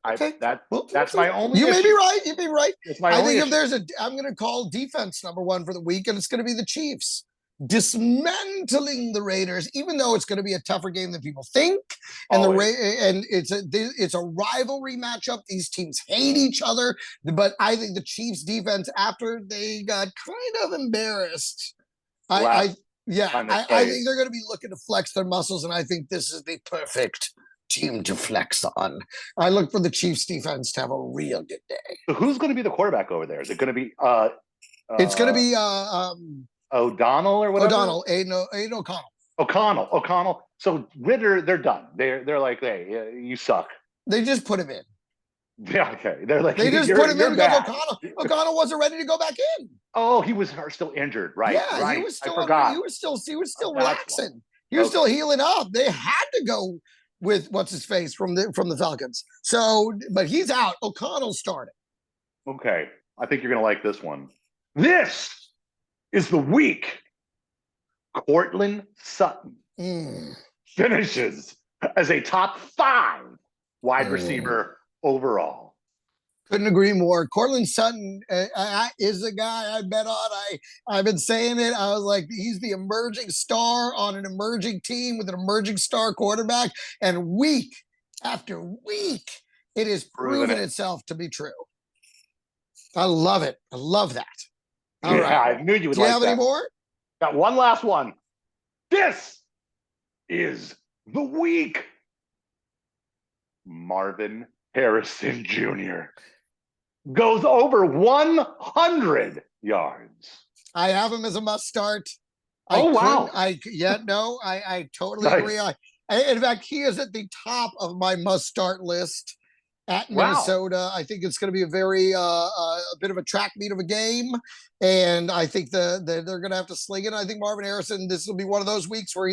That's my only. You issue. may be right. You may be right. I think if there's I'm going to call defense number one for the week, and it's going to be the Chiefs dismantling the Raiders, even though it's going to be a tougher game than people think. And it's a rivalry matchup. These teams hate each other, but I think the Chiefs defense, after they got kind of embarrassed, I think they're going to be looking to flex their muscles, and I think this is the perfect team to flex on. I look for the Chiefs defense to have a real good day. So who's going to be the quarterback over there? Is it going to be it's going to be O'Donnell or whatever? Aiden O'Connell. O'Connell. So Ritter, they're done. They're like, hey, you suck. They just put him in. Yeah, okay. They're like, they just put him in because O'Connell wasn't ready to go back in. Oh, he was still injured, right? Yeah, right. He was still relaxing. He was still healing up. They had to go with what's his face from the Falcons. So, but he's out. O'Connell started. Okay. I think you're going to like this one. This is the week Cortland Sutton finishes as a top 5 wide receiver overall. Couldn't agree more. Cortland Sutton is the guy I bet on. I've been saying it. I was like, he's the emerging star on an emerging team with an emerging star quarterback. And week after week, it has proven itself to be true. I love it. I love that. All right. I knew you would like that. Do you have any more? Got one last one. This is the week Marvin Harrison Jr. goes over 100 yards. I have him as a must start. Wow. I totally agree. In fact, he is at the top of my must start list at Minnesota. I think it's going to be a very a bit of a track meet of a game, and I think they're going to have to sling it. I think Marvin Harrison, this will be one of those weeks where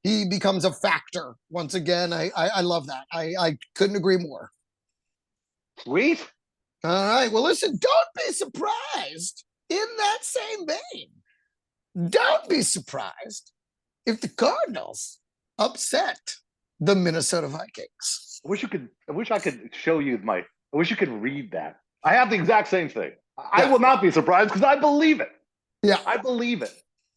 he becomes a factor once again. I love that. I couldn't agree more. Sweet. All right. Well, listen, don't be surprised in that same vein. Don't be surprised if the Cardinals upset the Minnesota Vikings. I wish I could show you I wish you could read that. I have the exact same thing. I will not be surprised because I believe it. Yeah. I believe it.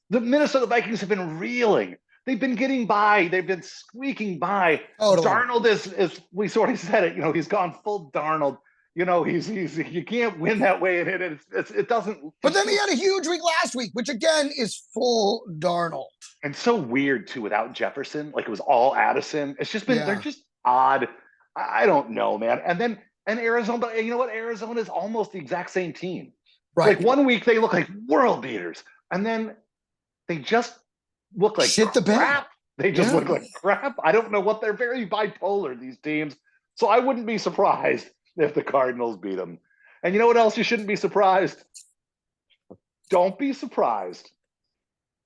The Minnesota Vikings have been reeling. They've been getting by. They've been squeaking by. Totally. Darnold is we sort of said it, he's gone full Darnold. He's you can't win that way, and it doesn't. But then he had a huge week last week, which again is full Darnold. And so weird too without Jefferson. Like it was all Addison. It's just been they're just odd. I don't know, man. And Arizona, you know what? Arizona is almost the exact same team. Right. Like one week they look like world beaters, and then they just look like shit the bed. They just look like crap. I don't know what they're very bipolar, these teams. So I wouldn't be surprised if the Cardinals beat them. And you know what else you shouldn't be surprised? Don't be surprised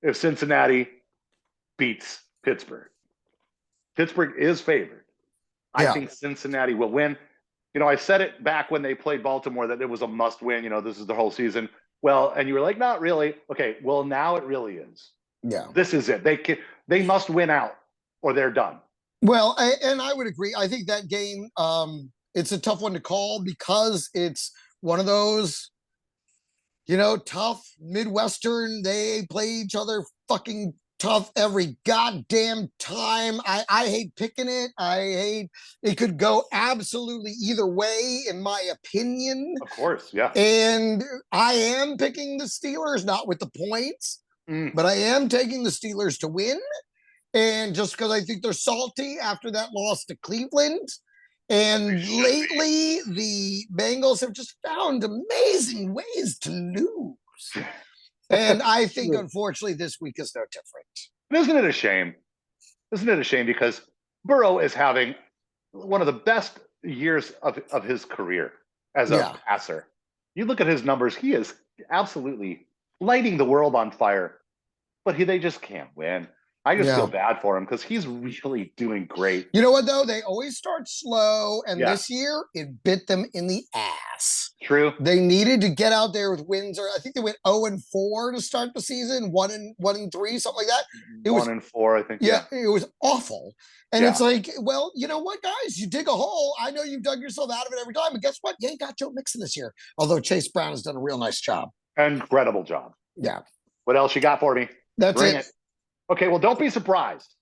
if Cincinnati beats Pittsburgh. Pittsburgh is favored. I think Cincinnati will win. I said it back when they played Baltimore that it was a must win. This is the whole season. Well, and you were like, not really. Okay, well, now it really is. Yeah. This is it. They must win out or they're done. Well, and I would agree. I think that game, it's a tough one to call because it's one of those, tough Midwestern. They play each other fucking tough every goddamn time. I hate picking it. It could go absolutely either way, in my opinion. Of course, yeah. And I am picking the Steelers, not with the points, but I am taking the Steelers to win. And just because I think they're salty after that loss to Cleveland. And lately, the Bengals have just found amazing ways to lose. And I think, unfortunately, this week is no different. Isn't it a shame? Isn't it a shame? Because Burrow is having one of the best years of his career as a passer. You look at his numbers, he is absolutely lighting the world on fire. But they just can't win. I just feel bad for him because he's really doing great. You know what, though? They always start slow, and this year, it bit them in the ass. True. They needed to get out there with wins. Or I think they went 0-4 to start the season, 1-3, something like that. It was 1-4, I think. Yeah, it was awful. And it's like, well, you know what, guys? You dig a hole. I know you've dug yourself out of it every time, but guess what? You ain't got Joe Mixon this year. Although Chase Brown has done a real nice job. Incredible job. Yeah. What else you got for me? Bring it. Okay, well, don't be surprised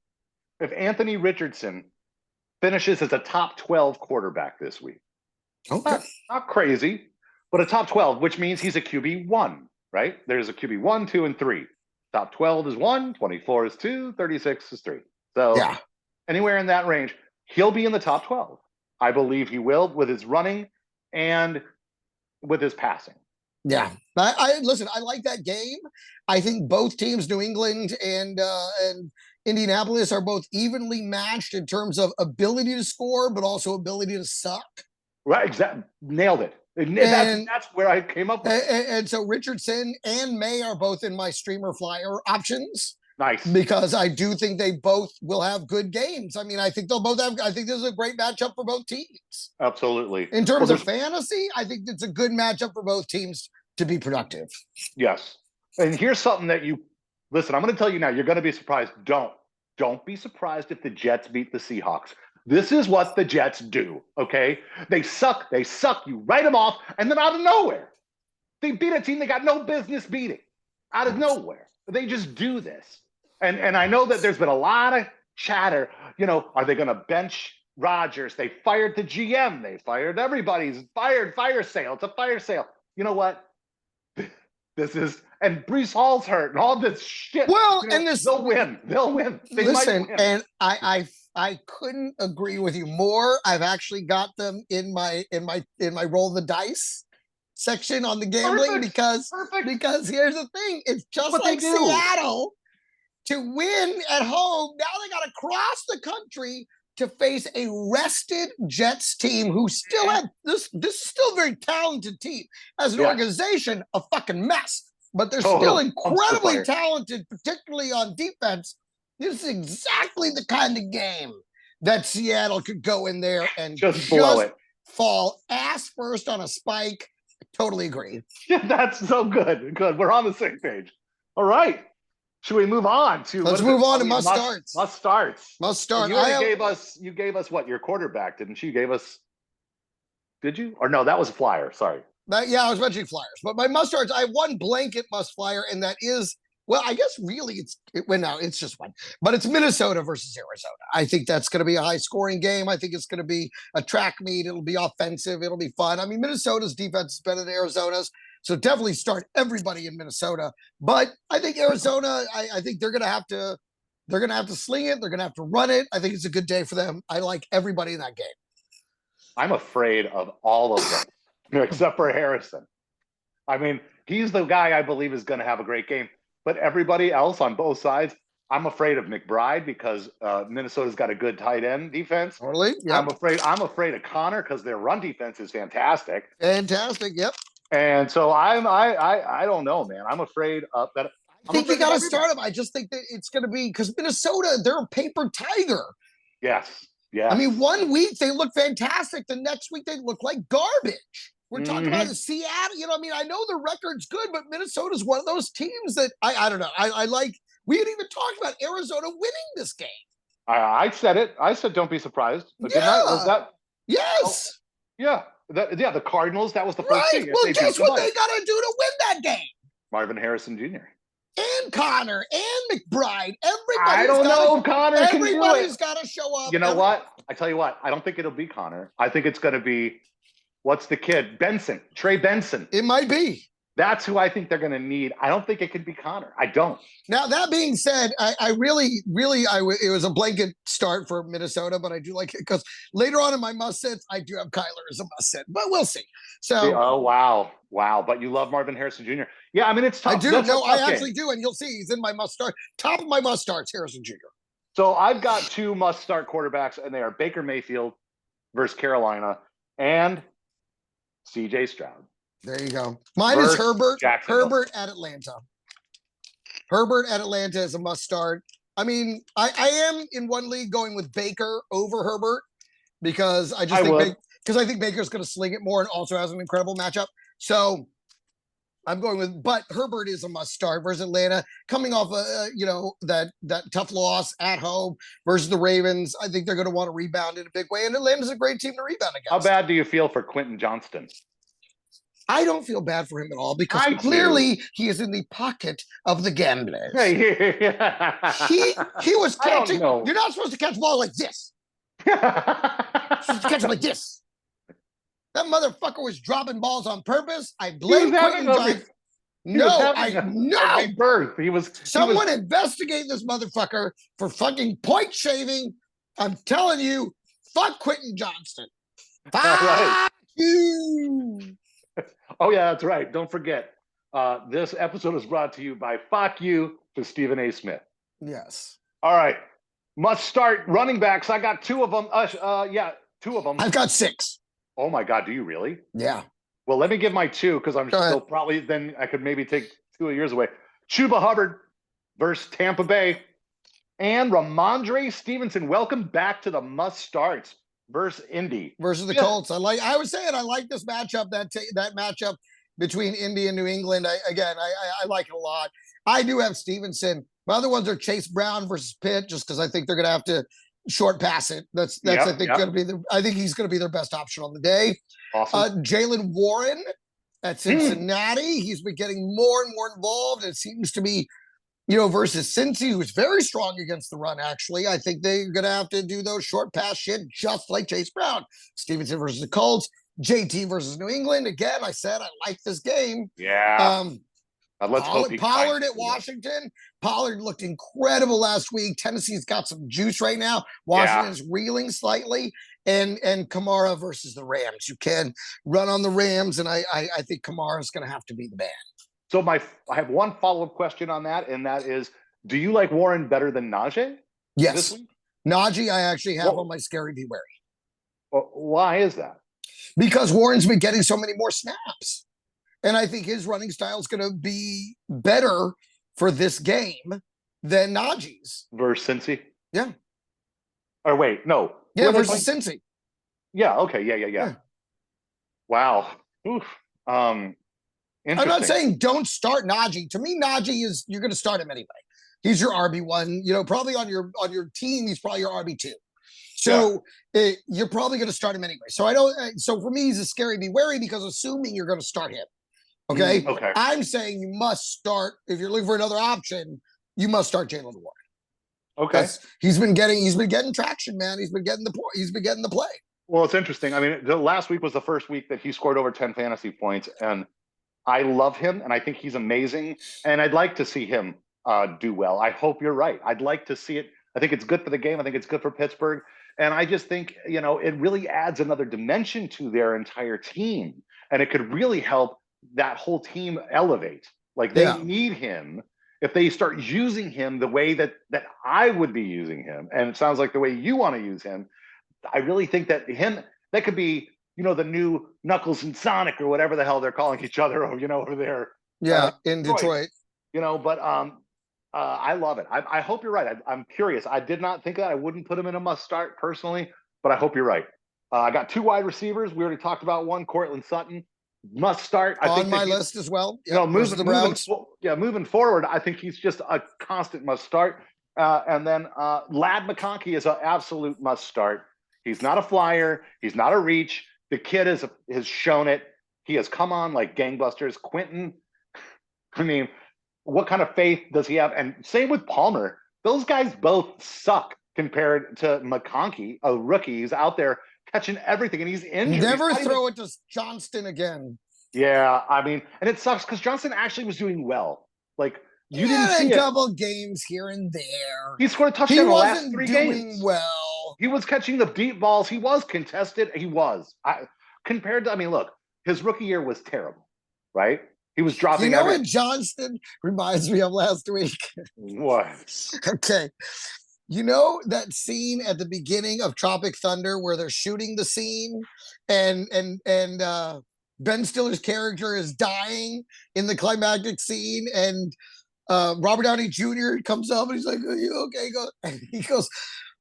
if Anthony Richardson finishes as a top 12 quarterback this week. Okay. Not crazy, but a top 12, which means he's a QB1, right? There's a QB1, 2, and 3. Top 12 is 1, 24 is 2, 36 is 3. So anywhere in that range, he'll be in the top 12. I believe he will with his running and with his passing. Yeah. I listen, I like that game. I think both teams, New England and Indianapolis, are both evenly matched in terms of ability to score, but also ability to suck. Right, exactly. Nailed it. That's where I came up with. And so Richardson and May are both in my streamer flyer options. Nice. Because I do think they both will have good games. I mean, I think they'll both have, I think this is a great matchup for both teams. Absolutely. In terms of fantasy, I think it's a good matchup for both teams to be productive. Yes. And here's something that listen, I'm going to tell you now, you're going to be surprised. Don't be surprised if the Jets beat the Seahawks. This is what the Jets do, okay? They suck. You write them off, and then out of nowhere, they beat a team they got no business beating. Out of nowhere. They just do this. And I know that there's been a lot of chatter. Are they going to bench Rodgers? They fired the GM. They fired everybody's fire sale. It's a fire sale. You know what? This is, and Breece Hall's hurt and all this shit. Well, and this, they'll win. They listen, might win. And I couldn't agree with you more. I've actually got them in my roll the dice section on the gambling because here's the thing. It's just what like Seattle to win at home. Now they got to cross the country to face a rested Jets team who still have this is still a very talented team. As an organization, a fucking mess. But they're still incredibly talented, particularly on defense. This is exactly the kind of game that Seattle could go in there and just fall ass first on a spike. I totally agree. Yeah, that's so good. Good. We're on the same page. All right. Should we move on to? Let's move on to must starts. Must starts. Must start. You gave us what? Your quarterback, didn't you? Did you? Or no, that was a flyer. Sorry. Yeah, I was mentioning flyers, but my must starts. I have one blanket must flyer, and that is, well, I guess really it's just one, but it's Minnesota versus Arizona. I think that's going to be a high scoring game. I think it's going to be a track meet. It'll be offensive. It'll be fun. I mean, Minnesota's defense is better than Arizona's. So definitely start everybody in Minnesota. But I think Arizona, I think they're going to have to sling it. They're going to have to run it. I think it's a good day for them. I like everybody in that game. I'm afraid of all of them, except for Harrison. I mean, he's the guy I believe is going to have a great game. But everybody else on both sides, I'm afraid of McBride because Minnesota's got a good tight end defense. Totally. Yep. I'm afraid of Connor because their run defense is fantastic. Fantastic. Yep. And so I don't know, man. I'm afraid of that. I think you got to start them. I just think that it's going to be because Minnesota, they're a paper tiger. Yes. Yeah. I mean, 1 week they look fantastic. The next week they look like garbage. We're talking about the Seattle. I mean, I know the record's good, but Minnesota's one of those teams that I don't know. I like. We had even talked about Arizona winning this game. I said it. I said, don't be surprised. But was that? Yes. Oh, yeah. The Cardinals, that was the first thing. Well, guess what they got to do to win that game? Marvin Harrison Jr. And Connor and McBride. I don't know if Connor can do it. Everybody's got to show up. You know what? I tell you what. I don't think it'll be Connor. I think it's going to be, what's the kid? Benson. Trey Benson. It might be. That's who I think they're going to need. I don't think it could be Connor. I don't. Now, that being said, I really, it was a blanket start for Minnesota, but I do like it because later on in my must sets, I do have Kyler as a must set, but we'll see. So, oh, wow. But you love Marvin Harrison Jr. Yeah, I mean, it's tough. I do. No, I actually do. And you'll see he's in my must start. Top of my must starts, Harrison Jr. So I've got two must start quarterbacks, and they are Baker Mayfield versus Carolina and CJ Stroud. There you go. Mine is Herbert. Jacksonville. Herbert at Atlanta. Herbert at Atlanta is a must start. I mean, I am in one league going with Baker over Herbert because I think Baker's going to sling it more and also has an incredible matchup. So I'm going with, but Herbert is a must start versus Atlanta, coming off that tough loss at home versus the Ravens. I think they're going to want to rebound in a big way, and Atlanta's a great team to rebound against. How bad do you feel for Quentin Johnston? I don't feel bad for him at all because clearly he is in the pocket of the gamblers. He was catching. You're not supposed to catch the ball like this. You're supposed to catch it like this. That motherfucker was dropping balls on purpose. I blame Quentin Johnston. No. Birth. Someone investigate this motherfucker for fucking point shaving. I'm telling you, fuck Quentin Johnston. Fuck you. Oh, yeah, that's right. Don't forget, this episode is brought to you by Fuck You to Stephen A. Smith. Yes. All right. Must start running backs. I got two of them. Two of them. I've got 6. Oh, my God. Do you really? Yeah. Well, let me give my 2 because I'm still probably, then I could maybe take 2 of yours away. Chuba Hubbard versus Tampa Bay. And Ramondre Stevenson, welcome back to the must starts versus Indy. Versus the Colts. I was saying, I like this matchup, that matchup between Indy and New England. I like it a lot. I do have Stevenson. My other ones are Chase Brown versus Pitt, just because I think they're going to have to short pass it. I think he's going to be their best option on the day. Awesome. Jaylen Warren at Cincinnati. He's been getting more and more involved. It seems to be, versus Cincy, who's very strong against the run, actually. I think they're going to have to do those short pass shit just like Chase Brown. Stevenson versus the Colts. JT versus New England. Again, I said I like this game. Yeah. Let's hope Pollard at Washington. Pollard looked incredible last week. Tennessee's got some juice right now. Washington's reeling slightly. And Kamara versus the Rams. You can run on the Rams, and I think Kamara's going to have to be the man. So I have one follow-up question on that, and that is, do you like Warren better than Najee? Yes. Najee I actually have on my scary be wary. Well, why is that? Because Warren's been getting so many more snaps. And I think his running style is going to be better for this game than Najee's. Versus Cincy? Yeah. Or wait, no. Yeah, versus Cincy. Yeah, okay, yeah. Wow. Oof. I'm not saying don't start Najee. To me, Najee is, you're going to start him anyway. He's your RB1. Probably on your team, he's probably your RB2. So you're probably going to start him anyway. So for me, he's a scary be wary, because assuming you're going to start him. Okay. I'm saying you must start, if you're looking for another option, you must start Jaylen Warren. Okay. He's been getting traction, man. He's been getting the play. Well, it's interesting. I mean, the last week was the first week that he scored over 10 fantasy points, and I love him, and I think he's amazing, and I'd like to see him do well. I hope you're right. I'd like to see it. I think it's good for the game. I think it's good for Pittsburgh. And I just think, it really adds another dimension to their entire team, and it could really help that whole team elevate. Like, they need him. If they start using him the way that I would be using him, and it sounds like the way you want to use him, I really think that that could be, the new Knuckles and Sonic, or whatever the hell they're calling each other, over there. Yeah, in Detroit. But I love it. I hope you're right. I'm curious. I did not think that. I wouldn't put him in a must start personally, but I hope you're right. I got 2 wide receivers. We already talked about one, Cortland Sutton. Must start. I think my list as well. Moving forward, I think he's just a constant must start. And then Ladd McConkey is an absolute must start. He's not a flyer. He's not a reach. The kid has shown it. He has come on like gangbusters. Quentin, I mean, what kind of faith does he have? And same with Palmer. Those guys both suck compared to McConkey, a rookie. He's out there catching everything, and he's injured. Never throw it to Johnston again. Yeah, I mean, and it sucks because Johnston actually was doing well. Like, you didn't see a couple games here and there. He scored a touchdown in the last 3 games. Well, he was catching the deep balls. He was contested. He was. Look, his rookie year was terrible, right? He was dropping. What Johnston reminds me of last week? What? Okay. That scene at the beginning of Tropic Thunder where they're shooting the scene and Ben Stiller's character is dying in the climactic scene, and Robert Downey Jr. comes up and he's like, "Are you okay?" He goes,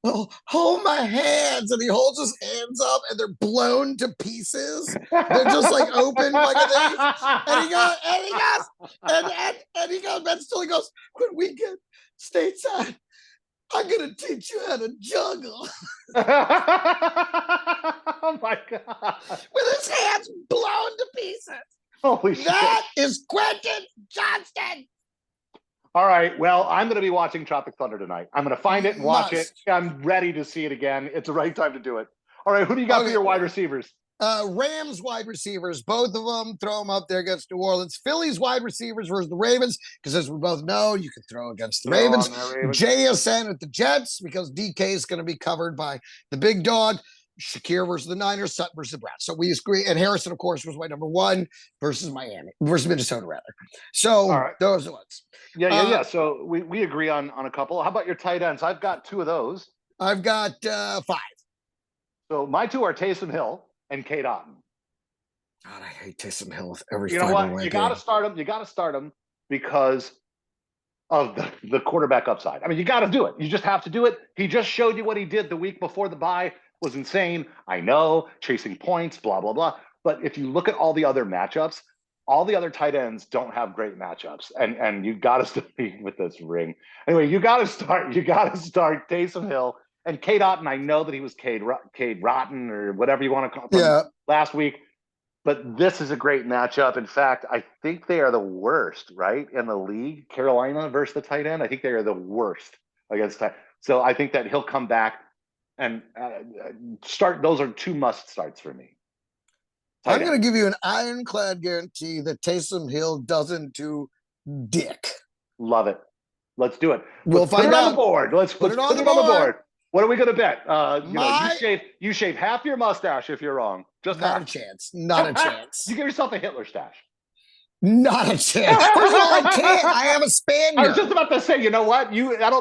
"Well, hold my hands," and he holds his hands up, and they're blown to pieces. They're just like open like a thing. And he goes, Ben Stiller goes, "When we get stateside, I'm going to teach you how to juggle." Oh, my God. With his hands blown to pieces. Holy shit. That is Quentin Johnston. All right. Well, I'm going to be watching Tropic Thunder tonight. I'm going to find it and watch it. I'm ready to see it again. It's the right time to do it. All right. Who do you got for your wide receivers? Rams wide receivers, both of them, throw them up there against New Orleans. Phillies wide receivers versus the Ravens, because as we both know, you can throw against the Ravens. JSN at the Jets, because DK is going to be covered by the big dog. Shakir versus the Niners, Sutton versus the Browns. So we agree. And Harrison, of course, was my number 1 versus Minnesota, rather. So those are ones. Yeah. So we agree on a couple. How about your tight ends? I've got 2 of those. I've got 5. So my 2 are Taysom Hill and Kate Otten. God, I hate Taysom Hill with every. You know what? You got to start him. You got to start him because of the quarterback upside. I mean, you got to do it. You just have to do it. He just showed you what he did the week before the bye was insane. I know, chasing points, blah, blah, blah. But if you look at all the other matchups, all the other tight ends don't have great matchups. And you got to start with this ring. Anyway, you got to start Taysom Hill and Cade Otton. I know that he was Cade Rotten or whatever you want to call him last week. But this is a great matchup. In fact, I think they are the worst, right, in the league. Carolina versus the tight end. I think they are the worst against tight. So I think that he'll come back and start. Those are 2 must starts for me. I'm going to give you an ironclad guarantee that Taysom Hill doesn't do dick. Love it. Let's do it. We'll find out. On the board. Let's put it on the board. What are we going to bet? You shave half your mustache if you're wrong. Just not a chance. Not a chance. You give yourself a Hitler stash. Not a chance. First of all, I can't. I have a Spaniard. I was just about to say, you know what?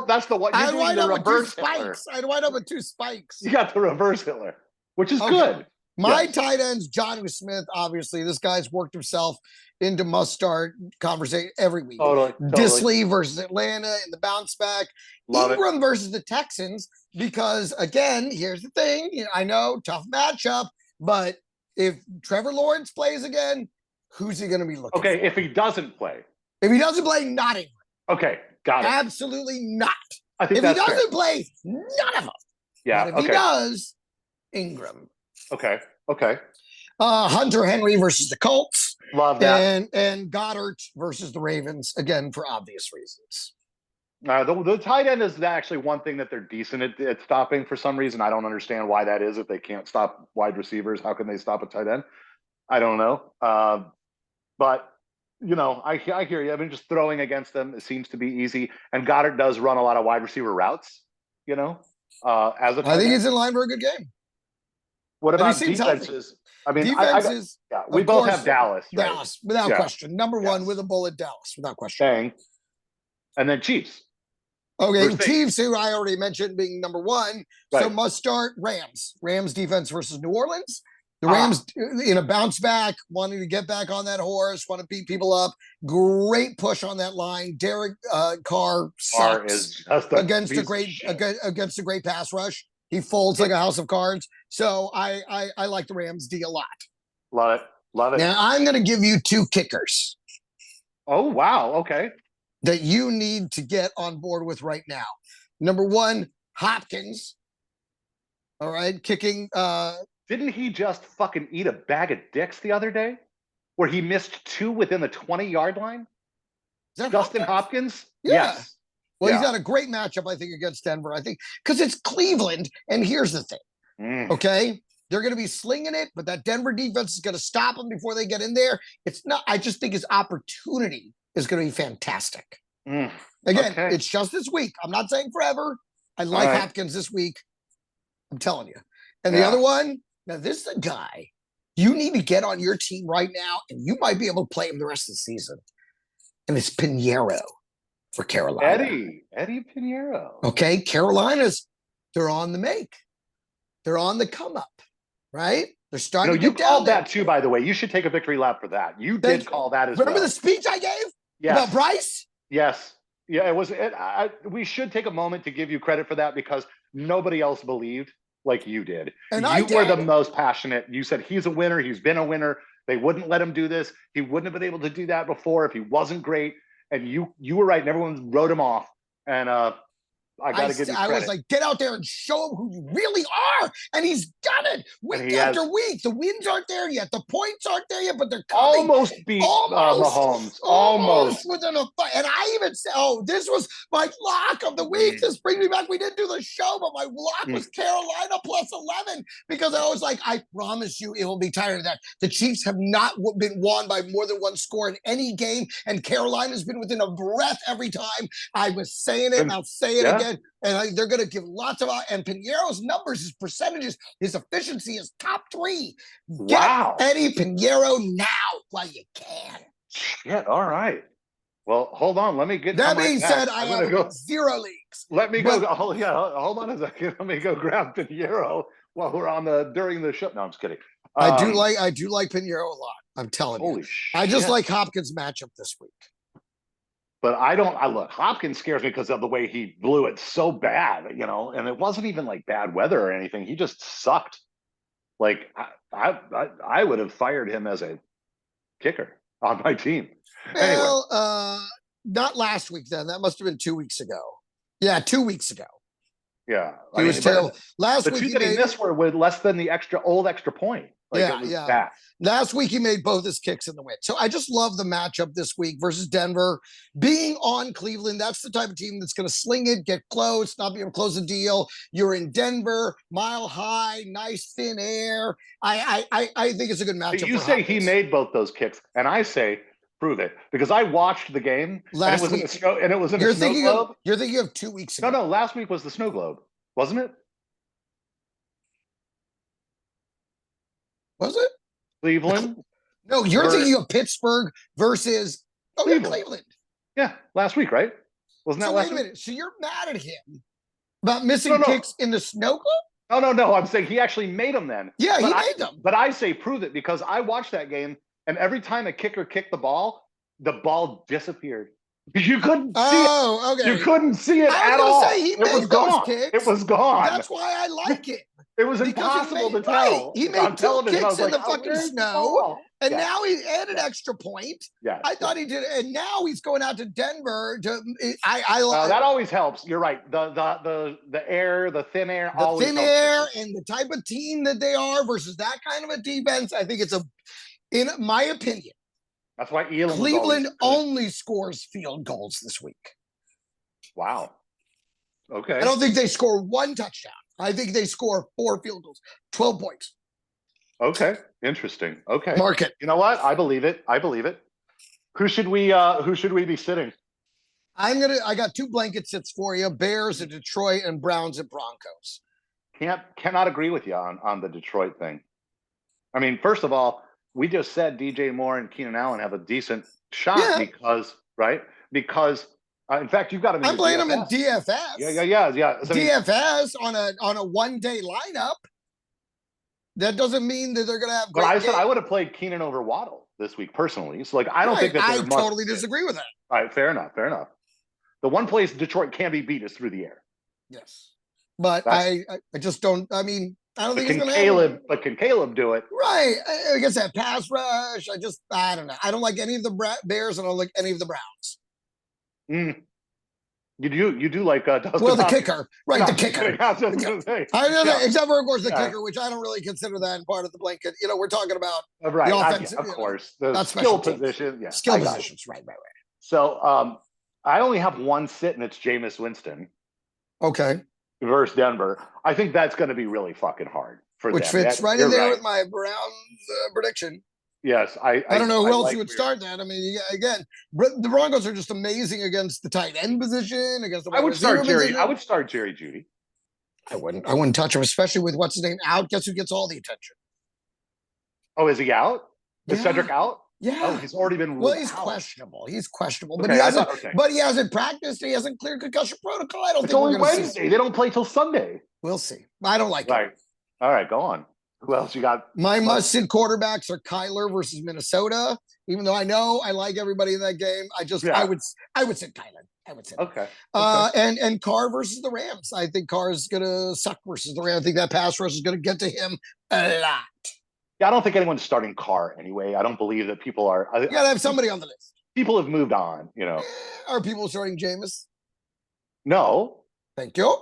That's the one. You're doing the reverse Hitler. I'd wind up with 2 spikes. You got the reverse Hitler, which is good. My tight end's Jonnu Smith. Obviously, this guy's worked himself into must-start conversation every week. Totally. Disley versus Atlanta in the bounce back. Ingram versus the Texans, because, again, here's the thing. I know, tough matchup, but if Trevor Lawrence plays again, who's he going to be looking for? If he doesn't play. If he doesn't play, not Ingram. Okay, got it. Absolutely not. I think if he doesn't play, none of them. Yeah, but if he does, Ingram. Okay. Hunter Henry versus the Colts. Love that. And Goddard versus the Ravens, again, for obvious reasons. The tight end is actually one thing that they're decent at stopping for some reason. I don't understand why that is. If they can't stop wide receivers, how can they stop a tight end? I don't know. But, I hear you. I mean, just throwing against them, it seems to be easy. And Goddard does run a lot of wide receiver routes, as a tight I think he's in line for a good game. What about defenses? I mean, defenses. We both have Dallas. Right? Dallas, without question. Number one with a bullet, Dallas, without question. Dang. And then Chiefs. Okay, Chiefs, who I already mentioned being number 1. Right. So must start Rams. Rams defense versus New Orleans. The Rams in a bounce back, wanting to get back on that horse, want to beat people up. Great push on that line. Derek Carr sucks against a great pass rush. He folds like a house of cards. So I like the Rams D a lot. Love it. Now I'm going to give you 2 kickers. Oh, wow. Okay. That you need to get on board with right now. Number 1, Hopkins. All right. Kicking. Didn't he just fucking eat a bag of dicks the other day where he missed 2 within the 20-yard line? Is that Justin Hopkins? Yeah. Yes. Well, he's had a great matchup, I think, against Denver. I think because it's Cleveland. And here's the thing. Okay. They're going to be slinging it, but that Denver defense is going to stop them before they get in there. It's not, I just think his opportunity is going to be fantastic. Again, it's just this week. I'm not saying forever. I like Hopkins this week. I'm telling you. And the other one, now this is a guy you need to get on your team right now, and you might be able to play him the rest of the season. And it's Pinheiro for Carolina. Eddie Pinheiro. Okay, Carolina's, they're on the make. They're on the come up, right? They're starting to get down. You called that too, by the way. You should take a victory lap for that. You did call that as well. Remember the speech I gave about Bryce? Yes. Yeah, it was. We should take a moment to give you credit for that because nobody else believed like you did. And you were the most passionate. You said he's a winner. He's been a winner. They wouldn't let him do this. He wouldn't have been able to do that before if he wasn't great. And you were right. And everyone wrote him off. And I got to give you credit. I was like, get out there and show him who you really are. And he's done it week after week. The wins aren't there yet. The points aren't there yet, but they're coming. Almost beat Mahomes. Almost. Within a fight. And I even said, this was my lock of the week. This brings me back. We didn't do the show, but my lock was Carolina plus 11 because I was like, I promise you it will be tired of that. The Chiefs have not been won by more than one score in any game, and Carolina's been within a breath every time. I was saying it, and I'll say it again. And they're going to give lots of and Pinheiro's numbers, his percentages, his efficiency is top 3. Get Eddie Pinheiro now while you can. Shit. All right. Well, hold on. Let me get. That being said, I have 0 leagues. Let me go. Hold on a second. Let me go grab Pinheiro while we're on during the show. No, I'm just kidding. I do like Pinheiro a lot. I'm telling you. Holy shit. I just like Hopkins' matchup this week. But I don't. I look. Hopkins scares me because of the way he blew it so bad, and it wasn't even like bad weather or anything. He just sucked. Like I would have fired him as a kicker on my team. Anyway, Well, not last week then. That must have been 2 weeks ago. Yeah, 2 weeks ago. yeah, He was terrible. Last the week two he that he made, missed were with less than the extra point. Like, Yeah, it was yeah. bad. Last week he made both his kicks in the win. So I just love the matchup this week versus Denver. Being on Cleveland, that's the type of team that's going to sling it, get close, not be able to close the deal. You're in Denver, mile high, nice thin air. I think it's a good matchup. You for say Hopkins. he made both those kicks, and I say prove it, because I watched the game Last and it was week. in a snow and it was in You're a snow thinking globe. You're thinking of 2 weeks ago. No, last week was the snow globe, wasn't it? Was it? Cleveland. No, you're thinking of Pittsburgh versus Cleveland. Yeah, last week, right? Wasn't that So last wait a week? minute. So you're mad at him about missing kicks in the snow globe? No. I'm saying he actually made them then. Yeah, he made them. But I say prove it, because I watched that game, and every time a kicker kicked the ball disappeared. You couldn't see it. Okay. You couldn't see it at all. It was gone. It was gone. That's why I like it. It was impossible to tell. He made two kicks in the fucking snow, and now he added extra point. Yeah, I thought he did, and now he's going out to Denver. That always helps. You're right. The air, the thin air, always thin helps. air, and the type of team that they are versus that kind of a defense. I think in my opinion, that's why Cleveland only scores field goals this week. Wow. Okay. I don't think they score one touchdown. I think they score 4 field goals, 12 points. Okay. Interesting. Okay. Mark it. You know what? I believe it. Who should we be sitting? I got 2 blanket sits for you: Bears at Detroit and Browns at Broncos. Cannot agree with you on the Detroit thing. I mean, first of all, we just said DJ Moore and Keenan Allen have a decent shot because in fact, you've got them. I'm playing them in DFS. Yeah. So, DFS on a 1-day lineup. That doesn't mean that they're going to have. But I said I would have played Keenan over Waddle this week personally. So I don't think that I totally disagree with that. All right, fair enough. The one place Detroit can be beat is through the air. Yes, but I just don't. I mean, I don't think he's going to Caleb. But can Caleb do it? Right. I guess that pass rush. I don't know. I don't like any of the Bears, and I don't like any of the Browns. You do like the kicker, right? The kicker. I know that, except for of course the kicker, which I don't really consider that part of the blanket. We're talking about the offensive, of course, the skill position, skill positions, right. So I only have one sit, and it's Jameis Winston. Okay. Versus Denver. I think that's going to be really fucking hard for them. Which fits right in there with my Browns prediction. Yes, I don't know who else you would start that. I mean, again, the Broncos are just amazing against the tight end position. Against the I would start Jerry Jeudy. I wouldn't touch him, especially with what's his name out. Guess who gets all the attention? Oh, is he out? Is Cedric out? Yeah. Oh, he's already been ruled Well, he's out. questionable. He's questionable, okay, but he hasn't practiced. He hasn't cleared concussion protocol. I don't it's think only Wednesday. They don't play till Sunday. We'll see. I don't like it. All right, go on. Who else you got? My must-sit quarterbacks are Kyler versus Minnesota. Even though I know I like everybody in that game, I would sit Kyler. I would sit. Okay. And Carr versus the Rams. I think Carr is gonna suck versus the Rams. I think that pass rush is gonna get to him a lot. Yeah, I don't think anyone's starting Carr anyway. I don't believe that people are. You gotta have somebody on the list. People have moved on. Are people starting Jameis? No. Thank you.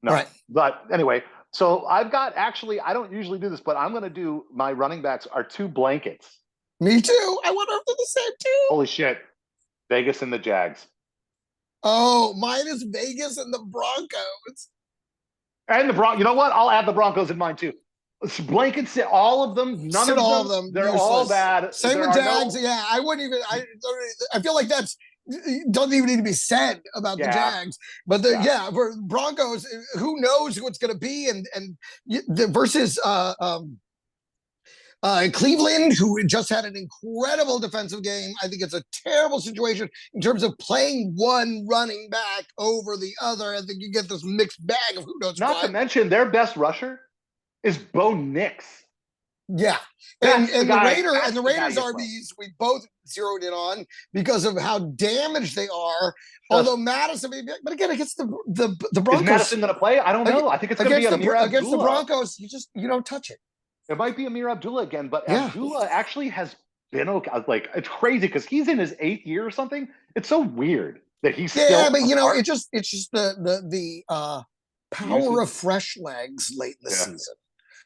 No. All right. But anyway. So I've got I don't usually do this, but I'm going to do my running backs are 2 blankets. Me too. I wonder if they're the same too. Holy shit. Vegas and the Jags. Oh, mine is Vegas and the Broncos. And the Broncos. You know what? I'll add the Broncos in mine too. Blankets, sit all of them. None of them. They're useless. All bad. Same with Jags. Yeah, I wouldn't even. I feel like that's doesn't even need to be said about the Jags. But for Broncos, who knows who it's going to be, and versus Cleveland, who just had an incredible defensive game. I think it's a terrible situation in terms of playing one running back over the other. I think you get this mixed bag of who knows. Not to mention their best rusher is Bo Nix. Yeah, That's and the the Raiders guy you play. RBs we both zeroed in on because of how damaged they are. Just, Although Madison, but again, against the is Broncos, Madison going to play? I don't know. I think it's going to be Amir Abdullah. Against the Broncos, you don't touch it. It might be Amir Abdullah again, but Yeah. Abdullah actually has been okay. Like, it's crazy because he's in his 8th year or something. It's so weird that he's still. But it's just the power of fresh legs late in the season.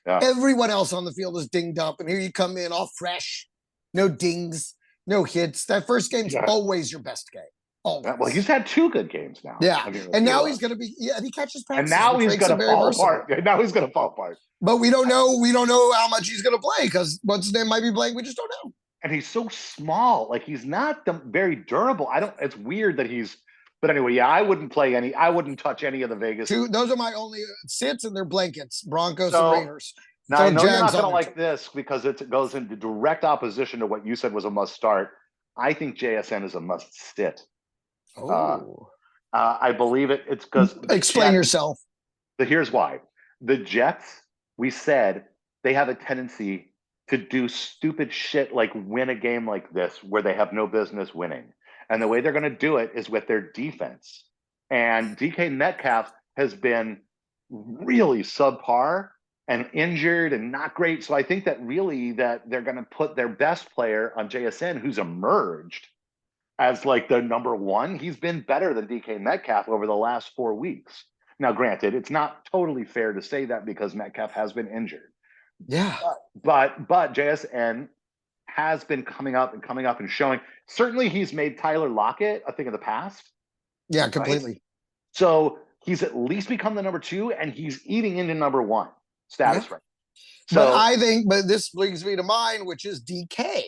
Yeah. Everyone else on the field is dinged up, and here you come in all fresh, no dings, no hits. That first game's always your best game. Always. Well, he's had 2 good games now. Yeah, and now he's going to be. Yeah, he catches passes. And now he's going to fall apart. Now he's going to fall apart. But we don't know. We don't know how much he's going to play because what's his name might be playing. We just don't know. And he's so small. Like, he's not very durable. It's weird that he's. But anyway, yeah, I wouldn't touch any of the Vegas. Those are my only sits and their blankets, Broncos and Raiders. Now, I know you're not going to like this because it goes into direct opposition to what you said was a must start. I think JSN is a must sit. I believe it. It's because explain yourself. Here's why. The Jets, we said they have a tendency to do stupid shit like win a game like this where they have no business winning. And the way they're going to do it is with their defense. And DK Metcalf has been really subpar and injured and not great. So I think that really that they're going to put their best player on JSN, who's emerged as like the number 1. He's been better than DK Metcalf over the last 4 weeks. Now, granted, it's not totally fair to say that because Metcalf has been injured. Yeah. But JSN has been coming up and showing. Certainly he's made Tyler Lockett a thing of the past. Yeah, completely. Right? So he's at least become the number 2 and he's eating into number 1 status right. So but this brings me to mine, which is DK.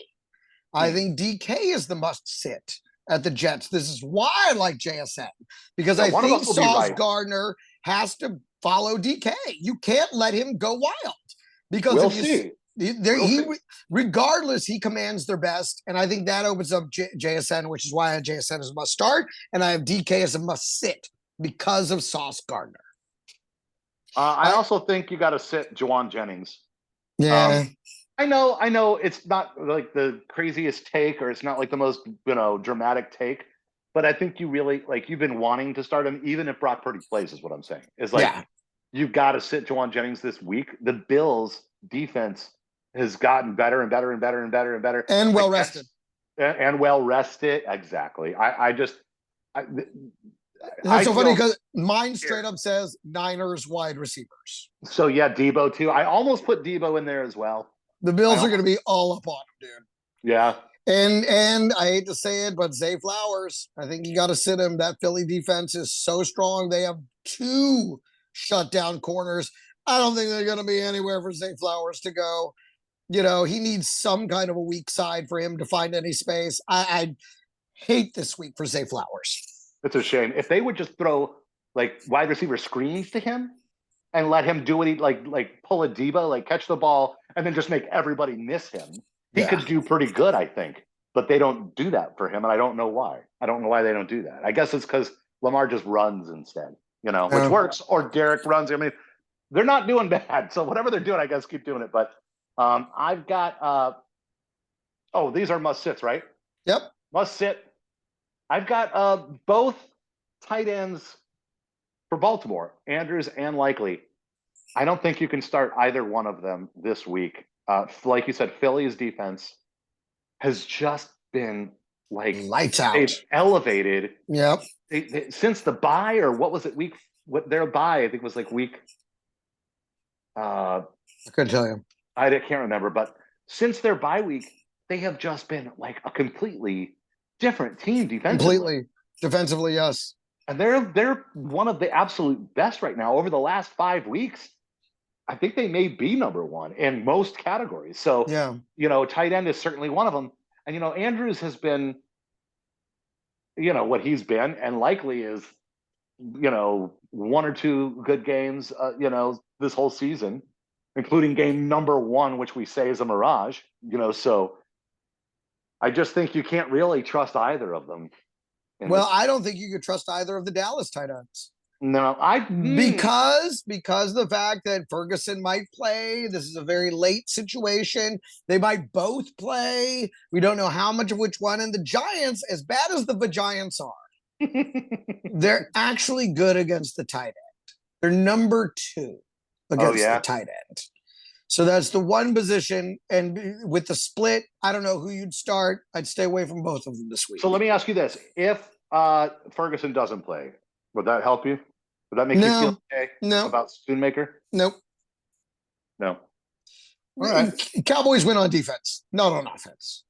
I think DK is the must sit at the Jets. This is why I like JSN because I think Sauce Gardner has to follow DK. You can't let him go wild because regardless, he commands their best. And I think that opens up JSN, which is why I have JSN as a must start. And I have DK as a must sit because of Sauce Gardner. I also think you got to sit Juwan Jennings. Yeah. I know it's not like the craziest take or it's not like the most, dramatic take, but I think you really you've been wanting to start him even if Brock Purdy plays is what I'm saying. It's you've got to sit Juwan Jennings this week. The Bills defense has gotten better and better and better and better and better. And well rested. And well rested. Exactly. That's so funny because mine straight up says Niners wide receivers. So yeah, Debo too. I almost put Debo in there as well. The Bills are going to be all up on him, dude. Yeah. And I hate to say it, but Zay Flowers, I think you got to sit him. That Philly defense is so strong. They have 2 shutdown corners. I don't think they're going to be anywhere for Zay Flowers to go. He needs some kind of a weak side for him to find any space. I hate this week for Zay Flowers. It's a shame. If they would just throw wide receiver screens to him and let him do what he pull a Debo, catch the ball and then just make everybody miss him, he could do pretty good, I think. But they don't do that for him, and I don't know why. I don't know why they don't do that. I guess it's because Lamar just runs instead, which works. Or Derek runs. I mean, they're not doing bad. So whatever they're doing, I guess keep doing it. But I've got these are must sits, right? Yep. Must sit. I've got both tight ends for Baltimore, Andrews and Likely. I don't think you can start either one of them this week. Like you said, Philly's defense has just been lights out. They've elevated. Yep. They, since the bye, or what was it? What their bye? I think was week. I couldn't tell you. I can't remember, but since their bye week, they have just been a completely different team defensively. Completely defensively, yes. And they're one of the absolute best right now. Over the last 5 weeks, I think they may be number 1 in most categories. So, tight end is certainly one of them. And, Andrews has been, what he's been, and Likely is, 1 or 2 good games, this whole season, including game number 1, which we say is a mirage, so I just think you can't really trust either of them. Well, I don't think you could trust either of the Dallas tight ends. No, because the fact that Ferguson might play, this is a very late situation. They might both play. We don't know how much of which one. And the Giants, as bad as the Giants are, they're actually good against the tight end. They're number 2 against the tight end. So that's the one position. And with the split, I don't know who you'd start. I'd stay away from both of them this week. So let me ask you this. If Ferguson doesn't play, would that help you? Would that make you feel okay about Spoonmaker? Nope. No. All right. Cowboys win on defense, not on offense.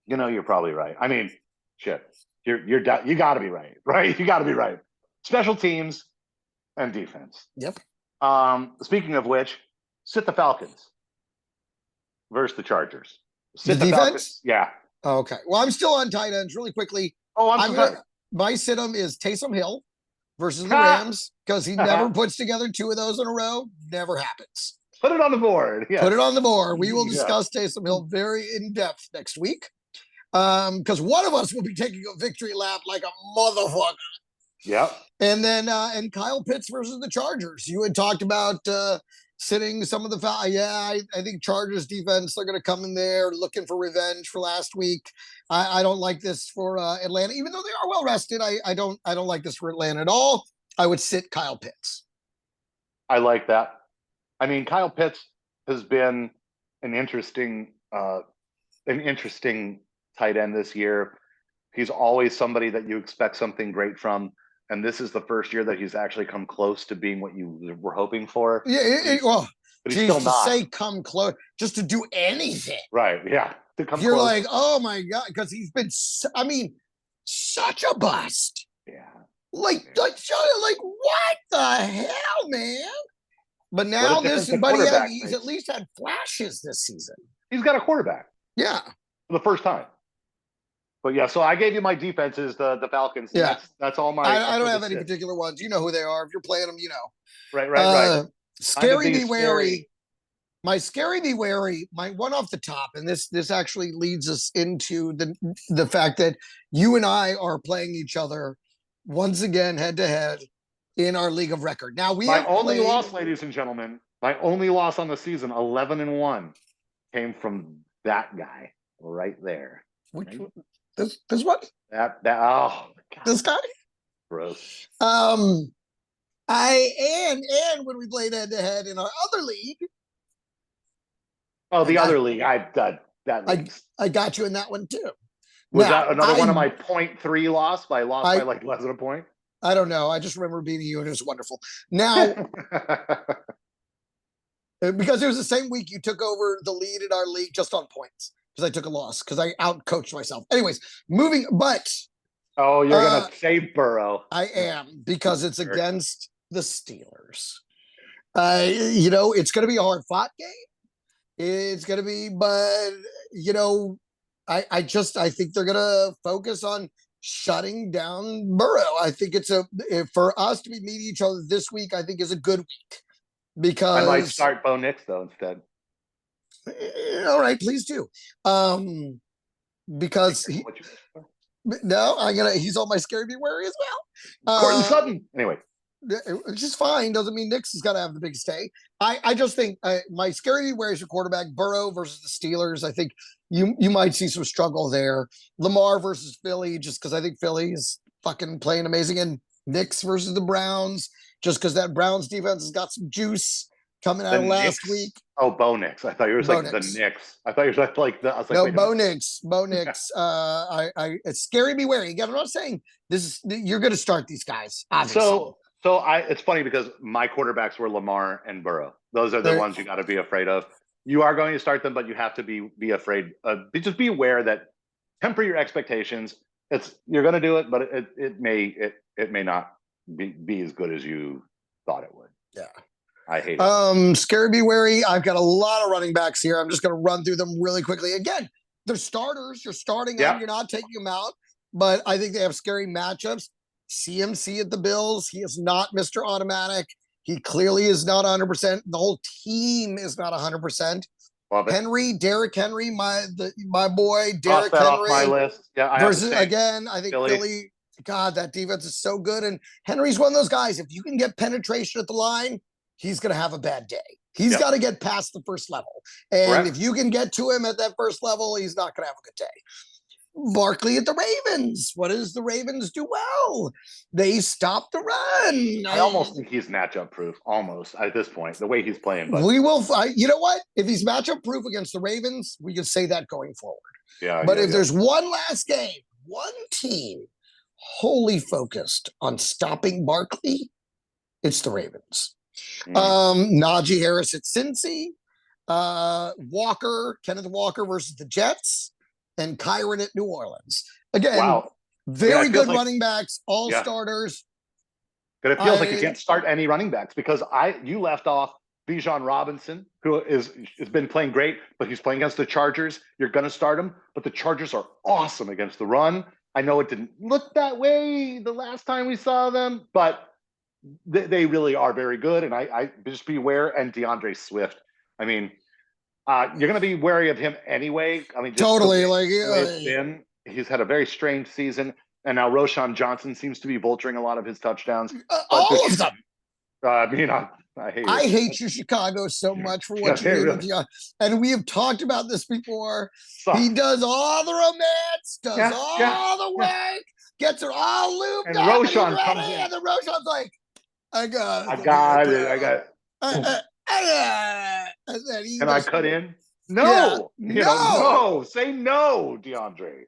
You know, you're probably right. I mean, shit. You got to be right, right? You got to be right. Special teams and defense. Yep. Speaking of which, sit the Falcons versus the Chargers. Sit the defense? Falcons. Yeah. Okay. Well, I'm still on tight ends really quickly. Oh, I'm sorry. My sit-em is Taysom Hill versus the Rams because he never puts together 2 of those in a row. Never happens. Put it on the board. Yes. Put it on the board. We will discuss Taysom Hill very in depth next week because one of us will be taking a victory lap like a motherfucker. Yep. And then and Kyle Pitts versus the Chargers. You had talked about sitting some of the I think Chargers defense, they're going to come in there looking for revenge for last week. I don't like this for Atlanta, even though they are well rested. I don't like this for Atlanta at all. I would sit Kyle Pitts. I like that. I mean, Kyle Pitts has been an interesting tight end this year. He's always somebody that you expect something great from. And this is the first year that he's actually come close to being what you were hoping for. Yeah, well, but he's still not. Say come close, just to do anything. Right, yeah. To come You're close. Like, oh my God, because he's been, such a bust. Yeah. Like what the hell, man? But now he's at least had flashes this season. He's got a quarterback. Yeah. For the first time. But yeah, so I gave you my defenses, the Falcons. Yeah, that's all my. I don't have any particular ones. You know who they are. If you're playing them, you know. Right. Scary be wary. My scary be wary. My one off the top, and this actually leads us into the fact that you and I are playing each other once again head to head in our league of record. Now my only loss, ladies and gentlemen, my only loss on the season, 11-1, came from that guy right there. Which this what? That oh God. This guy? Gross. And when we played head to head in our other league. Oh, the other league. I got you in that one too. Was that another one of my 0.3 loss? I lost by like less than a point. I don't know. I just remember beating you and it was wonderful. Now because it was the same week you took over the lead in our league just on points. Because I took a loss, because I outcoached myself. Anyways, but oh, you're gonna save Burrow. I am, because it's against the Steelers. It's gonna be a hard fought game. It's gonna be, but I think they're gonna focus on shutting down Burrow. I think for us to be meeting each other this week, I think is a good week. Because I might start Bo Nix though instead. All right, please do. Because he's on my scary be wary as well. Cortland Sutton. Anyway. Which is fine. Doesn't mean Nick's has got to have the biggest day. I just think my scary be wary is your quarterback, Burrow versus the Steelers. I think you might see some struggle there. Lamar versus Philly, just because I think Philly is fucking playing amazing. And Knicks versus the Browns, just because that Browns defense has got some juice coming out of last week. Oh, Bo Nix. I thought you were like the Knicks. I thought you were like the. I was like, no, Bo Nix. Bo Nix. It's scary be wary. Again, I'm not saying you're going to start these guys. Obviously. So it's funny because my quarterbacks were Lamar and Burrow. Those are the ones you got to be afraid of. You are going to start them, but you have to be afraid. Just be aware that temper your expectations. You're going to do it, but it may not be as good as you thought it would. Yeah. I hate it. Scary be wary. I've got a lot of running backs here. I'm just going to run through them really quickly. Again, they're starters. You're starting them. You're not taking them out. But I think they have scary matchups. CMC at the Bills. He is not Mr. Automatic. He clearly is not 100%. The whole team is not 100%. Derrick Henry, my boy, Derrick Henry. Off my list. Yeah, versus again, I think Philly God, that defense is so good. And Henry's one of those guys. If you can get penetration at the line, he's going to have a bad day. He's got to get past the first level. And if you can get to him at that first level, he's not going to have a good day. Barkley at the Ravens. What does the Ravens do well? They stop the run. I almost think he's matchup proof, almost at this point, the way he's playing. But we will, you know what? If he's matchup proof against the Ravens, we can say that going forward. But if there's one last game, one team wholly focused on stopping Barkley, it's the Ravens. Najee Harris at Cincy, Kenneth Walker versus the Jets, and Kyron at New Orleans. Again, very good running backs, all starters. But it feels like you can't start any running backs because you left off Bijan Robinson, who has been playing great, but he's playing against the Chargers. You're going to start him, but the Chargers are awesome against the run. I know it didn't look that way the last time we saw them, but they really are very good. And I just beware. And DeAndre Swift. I mean, you're going to be wary of him anyway. I mean, totally. He's had a very strange season, and now Roshan Johnson seems to be vulturing a lot of his touchdowns. All of them. I hate you, Chicago, so much for what you do with DeAndre. And we have talked about this before. He does all the romance, does all the work, gets it all looped and up, Roshan comes in. And then Roshan's like, I got it. Can I cut in? No. No. Say no, DeAndre.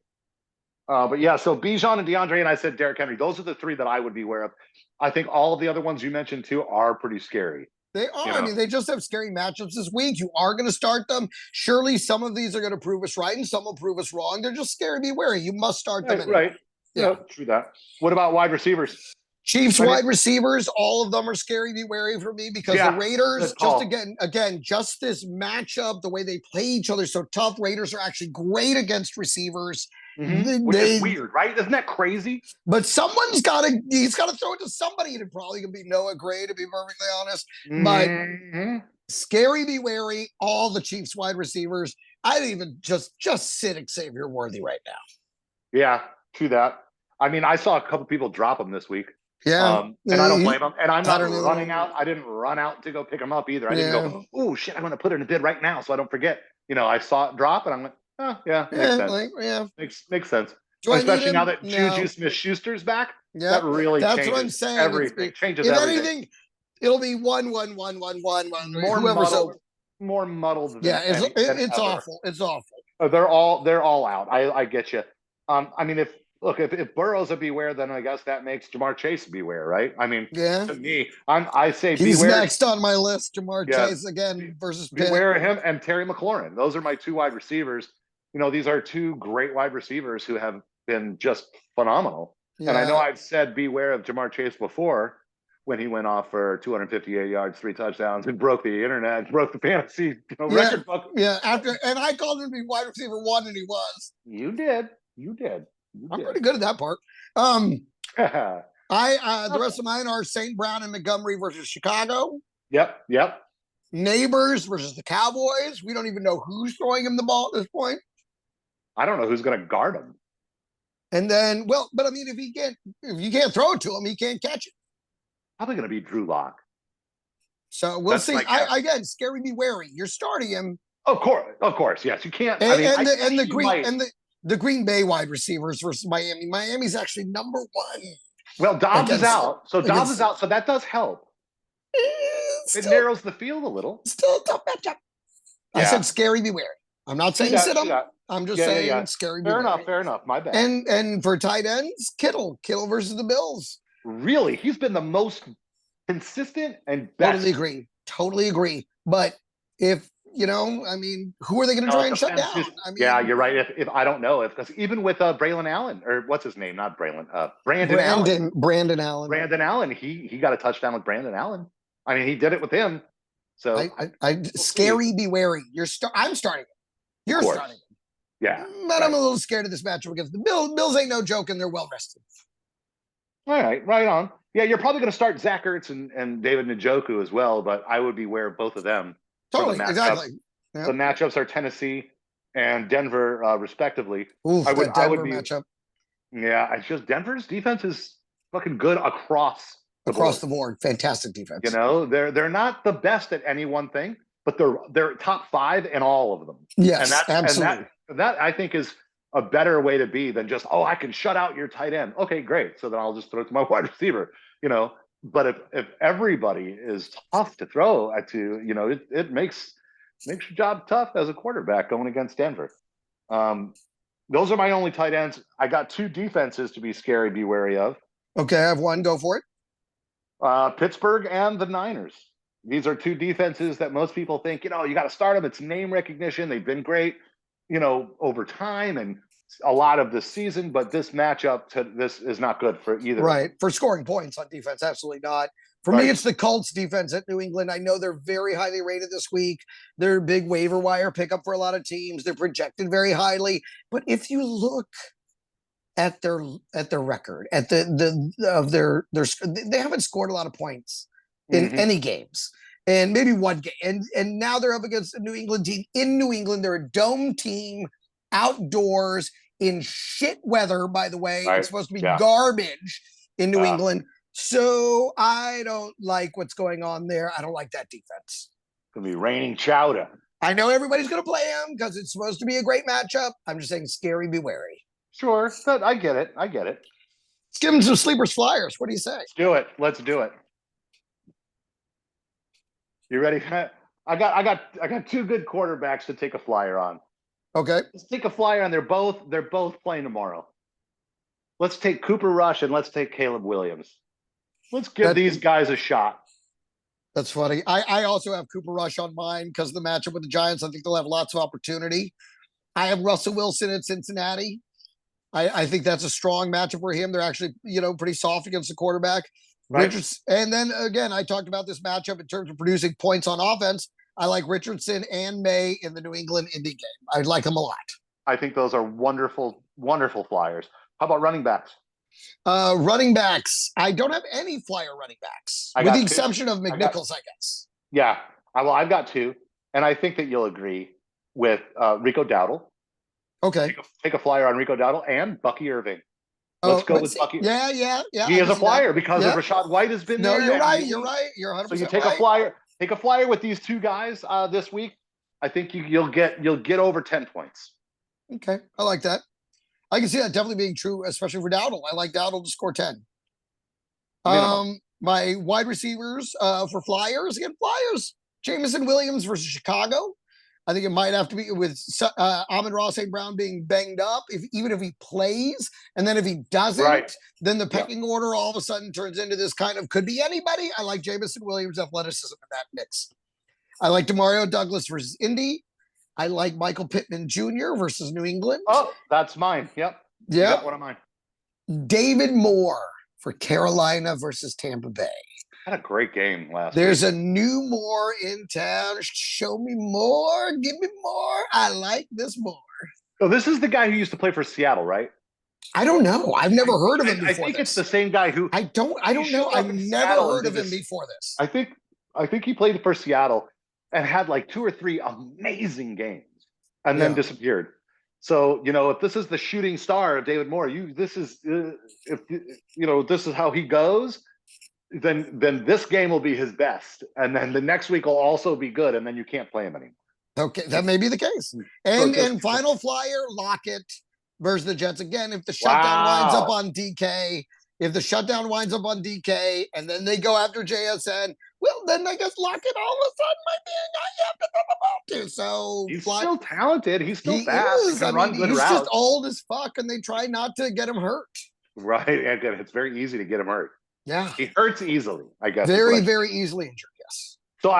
But yeah, so Bijan and DeAndre, and I said Derrick Henry. Those are the three that I would be aware of. I think all of the other ones you mentioned too are pretty scary. They are. I mean, they just have scary matchups this week. You are going to start them. Surely some of these are going to prove us right and some will prove us wrong. They're just scary. Be wary. You must start them. Right. Yeah, true that. What about wide receivers? Chiefs wide receivers, all of them are scary. Be wary for me because the Raiders, just this matchup, the way they play each other so tough. Raiders are actually great against receivers. Which is weird, right? Isn't that crazy? But he's got to throw it to somebody, and it probably could be Noah Gray, to be perfectly honest. But scary, be wary. All the Chiefs wide receivers. I'd even just sit Xavier Worthy right now. Yeah, true that. I mean, I saw a couple people drop him this week. Yeah, and I don't blame him. And I'm not running out. I didn't run out to go pick him up either. I didn't go, oh shit, I'm going to put it in a bid right now so I don't forget. I saw it drop, and I'm like, oh yeah, makes sense. Especially now that Juju Smith-Schuster's back. Yeah, that really changes what I'm saying. Everything. Changes everything. Anything, it'll be one. More muddled. Yeah, it's awful. It's awful. They're all out. I get you. I mean, if Burrow's a beware, then I guess that makes Jamar Chase beware, right? I mean, to me, I say he's beware. Next on my list. Jamar Chase again versus Pitt. Beware of him and Terry McLaurin. Those are my two wide receivers. These are two great wide receivers who have been just phenomenal. Yeah. And I know I've said beware of Jamar Chase before when he went off for 258 yards, 3 touchdowns, and broke the internet, broke the fantasy record book. Yeah, and I called him to be wide receiver 1, and he was. You did. I'm pretty good at that part. The rest of mine are St. Brown and Montgomery versus Chicago. Yep. Neighbors versus the Cowboys. We don't even know who's throwing him the ball at this point. I don't know who's going to guard him. And then, but I mean, if you can't throw it to him, he can't catch it. Probably going to be Drew Lock. So we'll see. Again, scary, be wary. You're starting him. Of course, yes. You can't. The Green Bay wide receivers versus Miami. Miami's actually number 1. Well, Dobbs is out. So Dobbs is out. So that does help. It narrows the field a little. Still a tough matchup. I said scary, be wary. I'm not saying sit him. I'm just saying scary, be wary. Fair enough. My bad. And for tight ends, Kittle versus the Bills. Really? He's been the most consistent and best. Totally agree. But if I mean, who are they going to try and shut down? Yeah, you're right. If I don't know, because even with Braylon Allen, or what's his name? Not Braylon. Brandon Allen. Brandon Allen. Brandon Allen. He got a touchdown with Brandon Allen. I mean, he did it with him. So scary, be wary. I'm starting him. You're starting him. Yeah. But I'm a little scared of this matchup against the Bills. Bills ain't no joke, and they're well rested. All right on. Yeah, you're probably going to start Zach Ertz and David Njoku as well, but I would beware of both of them. Totally, exactly. Yep. The matchups are Tennessee and Denver, respectively. Oof, I would be matchup. Yeah, it's just Denver's defense is fucking good across the board. the board. Fantastic defense. They're not the best at any one thing, but they're top 5 in all of them. Yes, absolutely. That I think is a better way to be than just, oh, I can shut out your tight end. Okay, great. So then I'll just throw it to my wide receiver. But if everybody is tough to throw to, it makes your job tough as a quarterback going against Denver. Those are my only tight ends. I got 2 defenses to be scary, be wary of. Okay, I have one. Go for it. Pittsburgh and the Niners. These are 2 defenses that most people think, you got to start them. It's name recognition. They've been great, over time and a lot of this season, but this matchup this is not good for either. Right. For scoring points on defense. Absolutely not. For me, it's the Colts defense at New England. I know they're very highly rated this week. They're a big waiver wire pickup for a lot of teams. They're projected very highly. But if you look at their record, at their they haven't scored a lot of points in any games. And maybe one game. And now they're up against a New England team in New England. They're a dome team outdoors in shit weather, by the way. Right. It's supposed to be garbage in New England. So I don't like what's going on there. I don't like that defense. It's going to be raining chowder. I know everybody's going to play him because it's supposed to be a great matchup. I'm just saying scary, be wary. Sure. I get it. Let's give him some sleepers flyers. What do you say? Let's do it. You ready? I got 2 good quarterbacks to take a flyer on. Okay. Let's take a flyer on. They're both playing tomorrow. Let's take Cooper Rush and let's take Caleb Williams. Let's give these guys a shot. That's funny. I also have Cooper Rush on mine because of the matchup with the Giants. I think they'll have lots of opportunity. I have Russell Wilson at Cincinnati. I think that's a strong matchup for him. They're actually, pretty soft against the quarterback. Right. Richardson, and then again, I talked about this matchup in terms of producing points on offense. I like Richardson and May in the New England Indy game. I like them a lot. I think those are wonderful, wonderful flyers. How about running backs? Running backs. I don't have any flyer running backs, with the exception of McNichols, I guess. Yeah. I've got 2, and I think that you'll agree with Rico Dowdle. Okay. Take a flyer on Rico Dowdle and Bucky Irving. Let's go with Bucky. Yeah. He is a flyer because of Rachaad White has been there. No, you're right. You're 100% So you take a flyer. Take a flyer with these 2 guys this week. I think you'll get over 10 points. Okay, I like that. I can see that definitely being true, especially for Dowdle. I like Dowdle to score 10. My wide receivers for Flyers, Jameson Williams versus Chicago. I think it might have to be with Amon-Ra St. Brown being banged up. Even if he plays, and then if he doesn't, then the pecking order all of a sudden turns into this kind of could be anybody. I like Jameson Williams' athleticism in that mix. I like Demario Douglas versus Indy. I like Michael Pittman Jr. versus New England. Oh, that's mine. Yep. Yeah. One of mine. David Moore for Carolina versus Tampa Bay. Had a great game last There's week. a new Moore in town. Show me more. Give me more. I like this Moore. So this is the guy who used to play for Seattle, right? I don't know. I've never heard of him before. I think it's the same guy who. I don't know. I've never heard of him before this. I think he played for Seattle and had like 2 or 3 amazing games and then disappeared. So, if this is the shooting star of David Moore, this is how he goes, then this game will be his best. And then the next week will also be good. And then you can't play him anymore. Okay. That may be the case. And final flyer, Lockett versus the Jets. Again, if the shutdown winds up on DK, and then they go after JSN, well, then I guess Lockett all of a sudden might be a guy you have to throw the ball to. So he's still talented. He's still fast. He can run good he's routes. Just old as fuck, and they try not to get him hurt. Right. Again, it's very easy to get him hurt. Yeah. He hurts easily, I guess. Very, very easily injured, yes. So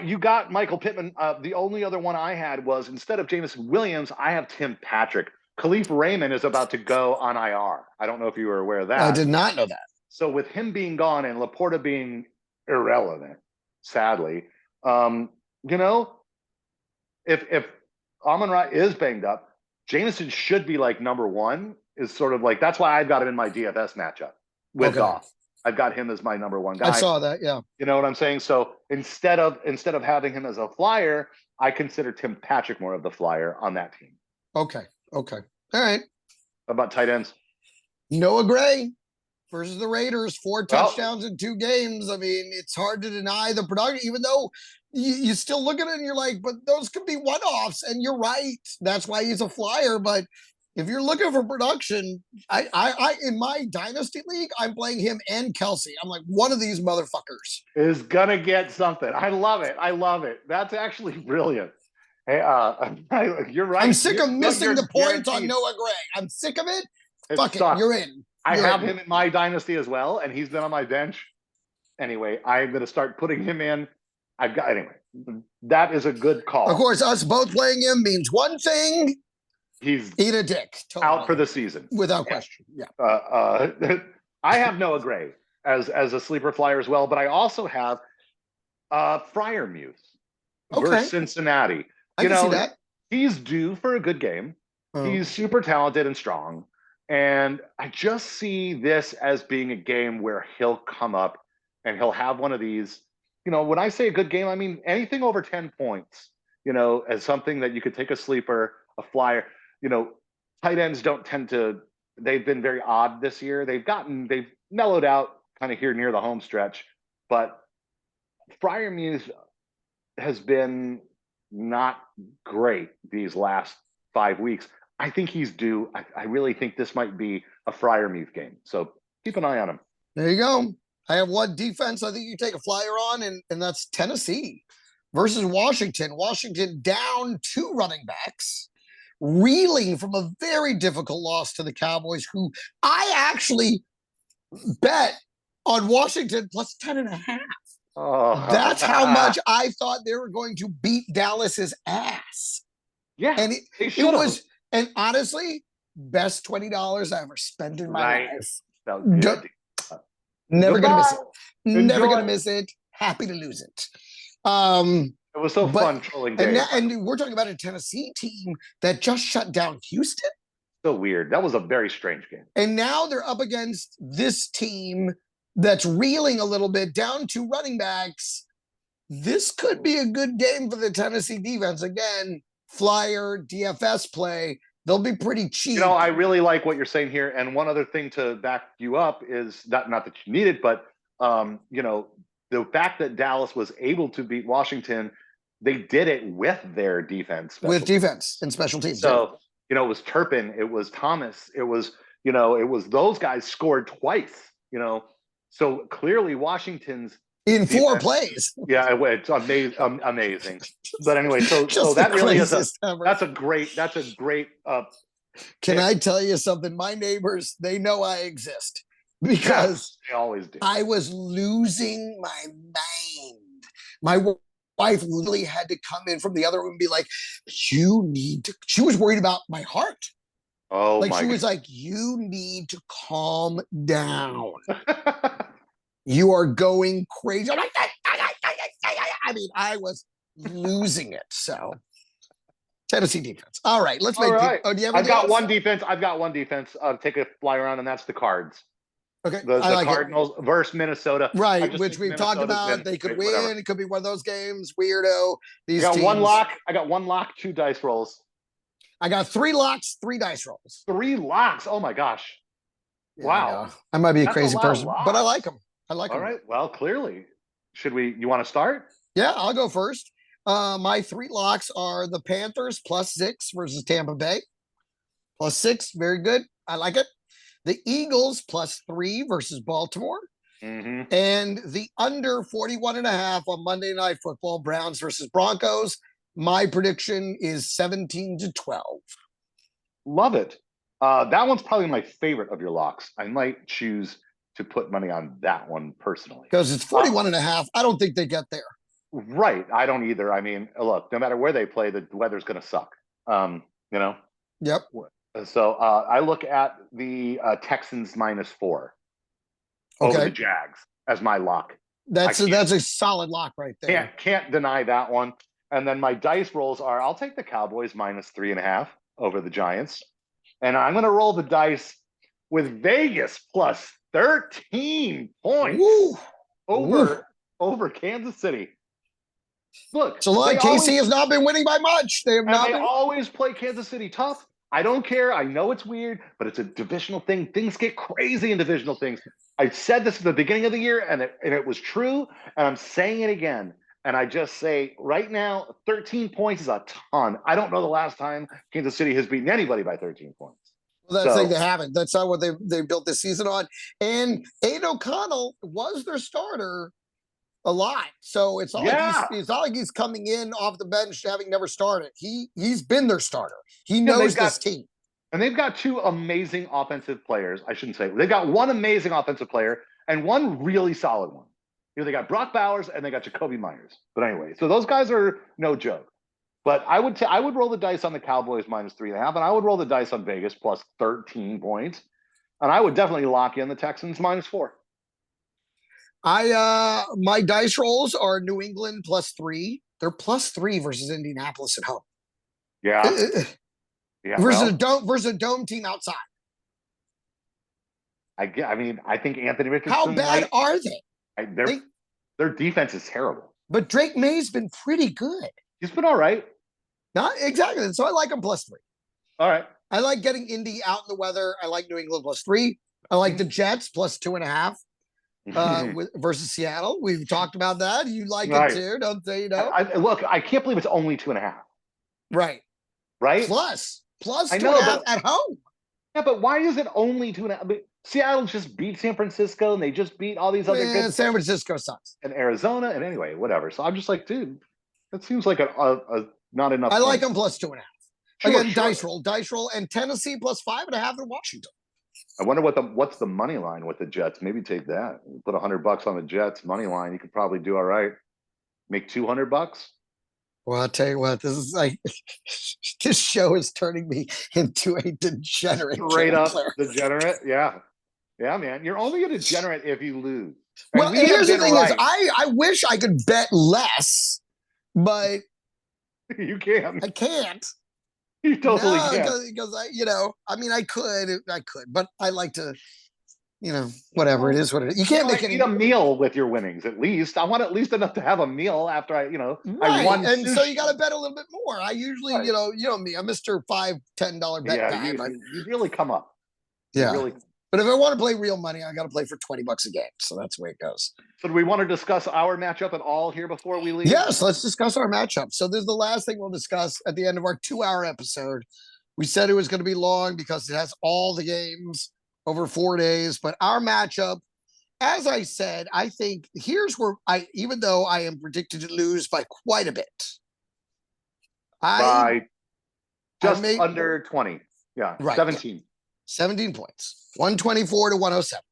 you got Michael Pittman. The only other one I had was, instead of Jameson Williams, I have Tim Patrick. Khalif Raymond is about to go on IR. I don't know if you were aware of that. I did not know that. So with him being gone and Laporta being irrelevant, sadly, if Amon-Ra is banged up, Jameson should be like number 1. Is sort of like, that's why I've got him in my DFS matchup with Goff. I've got him as my number 1 guy. I saw that, yeah. You know what I'm saying? So instead of having him as a flyer, I consider Tim Patrick more of the flyer on that team. Okay. All right. How about tight ends? Noah Gray versus the Raiders, 4 Well, touchdowns in 2 games. I mean, it's hard to deny the production, even though you still look at it and you're like, but those could be one-offs. And you're right. That's why he's a flyer. But if you're looking for production, I in my dynasty league, I'm playing him and Kelsey. I'm like, one of these motherfuckers is gonna get something. I love it. I love it. That's actually brilliant. Hey, you're right. I'm sick of missing you're the points on guaranteed. Noah Gray. I'm sick of it. It Fuck sucks. it. You're in. I You're have in. him in my dynasty as well, and he's been on my bench. Anyway, I'm going to start putting him in. Anyway, that is a good call. Of course, us both playing him means one thing. He's eat a dick. Totally. Out for the season. Without question. Yeah. I have Noah Gray as a sleeper flyer as well, but I also have Freiermuth versus Cincinnati. I can see that. He's due for a good game. He's super talented and strong. And I just see this as being a game where he'll come up and he'll have one of these. When I say a good game, I mean anything over 10 points, as something that you could take a sleeper, a flyer. Tight ends don't tend to, they've been very odd this year. They've mellowed out kind of here near the home stretch. But Freiermuth has been not great these last 5 weeks. I think he's due. I really think this might be a Freiermuth game. So keep an eye on him. There you go. I have one defense I think you take a flyer on, and that's Tennessee versus Washington. Washington down 2 running backs, reeling from a very difficult loss to the Cowboys, who I actually bet on Washington plus 10.5. Oh. That's how much I thought they were going to beat Dallas's ass. Yeah, and it was. And honestly, best $20 I ever spent in my life. Never gonna miss it. Never gonna miss it. Happy to lose it. It was so fun trolling Dave. And we're talking about a Tennessee team that just shut down Houston. So weird. That was a very strange game. And now they're up against this team that's reeling a little bit, down 2 running backs. This could be a good game for the Tennessee defense. Again, flyer DFS play. They'll be pretty cheap. I really like what you're saying here. And one other thing to back you up is not that you need it, but the fact that Dallas was able to beat Washington, they did it with their defense. With defense and special teams. So, it was Turpin, it was Thomas, it was those guys scored twice, So clearly Washington's in 4 plays. Yeah, it's amazing. But anyway, so that really is that's a great. Can I tell you something? My neighbors, they know I exist because they always do. I was losing my mind. My wife literally had to come in from the other room and be like, "You need to." She was worried about my heart. Oh, like she was like, "You need to calm down." You are going crazy. I'm like, I mean, I was losing it. So, Tennessee defense. All right, let's make. Right. Do you have I've got one defense. Take a flyer on, and that's the Cards. Okay, the Cardinals versus Minnesota. Right, which we've talked about. They could win. Whatever. It could be one of those games. Weirdo. I got one lock. I got 1 lock, 2 dice rolls. I got 3 locks, 3 dice rolls. 3 locks. Oh my gosh! Yeah, wow, I might be a crazy person, but I like them. All right. Well, clearly, you want to start? Yeah, I'll go first. My 3 locks are the Panthers +6 versus Tampa Bay. +6, very good. I like it. The Eagles +3 versus Baltimore. Mm-hmm. And the under 41.5 on Monday Night Football, Browns versus Broncos. My prediction is 17-12. Love it. That one's probably my favorite of your locks. I might choose to put money on that one personally. Because it's 41.5. I don't think they get there. Right. I don't either. I mean, look, no matter where they play, the weather's going to suck. Yep. So I look at the Texans -4 over the Jags as my lock. That's a solid lock right there. Can't deny that one. And then my dice rolls are, I'll take the Cowboys -3.5 over the Giants. And I'm going to roll the dice with Vegas +13 points over Kansas City. Look, so KC has not been winning by much. They have not. They always play Kansas City tough. I don't care. I know it's weird, but it's a divisional thing. Things get crazy in divisional things. I said this at the beginning of the year, and it was true, and I'm saying it again. And I just say right now, 13 points is a ton. I don't know the last time Kansas City has beaten anybody by 13 points. Well, that's like they haven't. That's not what they built this season on. And Aiden O'Connell was their starter a lot. So it's not like he's coming in off the bench having never started. He's been their starter. He knows this team. And they've got two amazing offensive players. I shouldn't say they've got one amazing offensive player and one really solid one. You know, they got Brock Bowers and they got Jacoby Myers. But anyway, so those guys are no joke. But I would roll the dice on the Cowboys -3.5, and I would roll the dice on Vegas plus 13 points, and I would definitely lock in the Texans -4. My dice rolls are New England +3. They're +3 versus Indianapolis at home. Yeah. Versus a dome team outside. I mean, I think Anthony Richardson. How bad are they? Their defense is terrible. But Drake May's been pretty good. He's been all right. Not exactly. So I like them +3. All right. I like getting Indy out in the weather. I like New England +3. I like the Jets +2.5 versus Seattle. We've talked about that. You like it too, don't they? You know. Look, I can't believe it's only 2.5. Right. Plus 2.5 at home. Yeah, but why is it only 2.5? I mean, Seattle just beat San Francisco, and they just beat all these other good. San Francisco sucks. And Arizona, and anyway, whatever. So I'm just like, dude, that seems like a not enough. I like them +2.5. Again, dice roll, and Tennessee +5.5 in Washington. I wonder what's the money line with the Jets. Maybe take that. Put $100 on the Jets money line. You could probably do all right. Make $200. Well, I'll tell you what, this is like this show is turning me into a degenerate. Straight up degenerate. Yeah. Yeah, man. You're only a degenerate if you lose. Well, and here's the thing is I wish I could bet less, but you can't. I can't. You totally can't. Because I could, but I like to, whatever it is, what it is. You can't make eat a meal with your winnings. At least I want at least enough to have a meal after I won. And so you got to bet a little bit more. I usually, you know me, I'm Mr. $5-10 bet guy. You really come up. Yeah. But if I want to play real money, I got to play for $20 a game. So that's the way it goes. So do we want to discuss our matchup at all here before we leave? Yes, let's discuss our matchup. So this is the last thing we'll discuss at the end of our 2-hour episode. We said it was going to be long because it has all the games over 4 days. But our matchup, as I said, I think here's where even though I am predicted to lose by quite a bit. Under 20. Yeah, right. 17. 17 points. 124 to 107.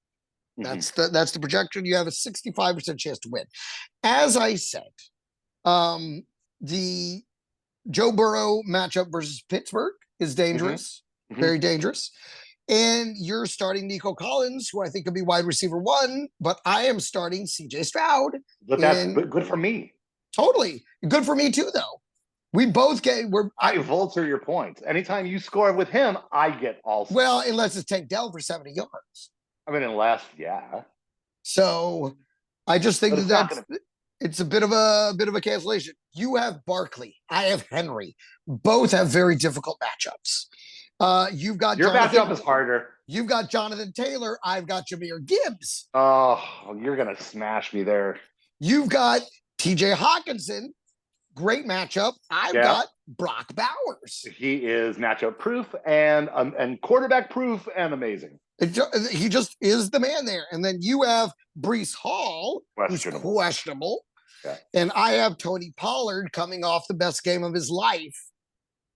That's the projection. You have a 65% chance to win. As I said, the Joe Burrow matchup versus Pittsburgh is dangerous, very dangerous. And you're starting Nico Collins, who I think could be wide receiver 1, but I am starting CJ Stroud. But that's good for me. Totally. Good for me too, though. We both I vulture your points. Anytime you score with him, I get also. Well, unless it's Tank Dell for 70 yards. I mean, yeah. So I just think it's a bit of a cancellation. You have Barkley. I have Henry. Both have very difficult matchups. You've got your matchup is harder. You've got Jonathan Taylor. I've got Jahmyr Gibbs. Oh, you're gonna smash me there. You've got TJ Hawkinson. Great matchup. I've got Brock Bowers. He is matchup proof and quarterback proof and amazing. He just is the man there. And then you have Breece Hall, who's questionable. Yeah. And I have Tony Pollard coming off the best game of his life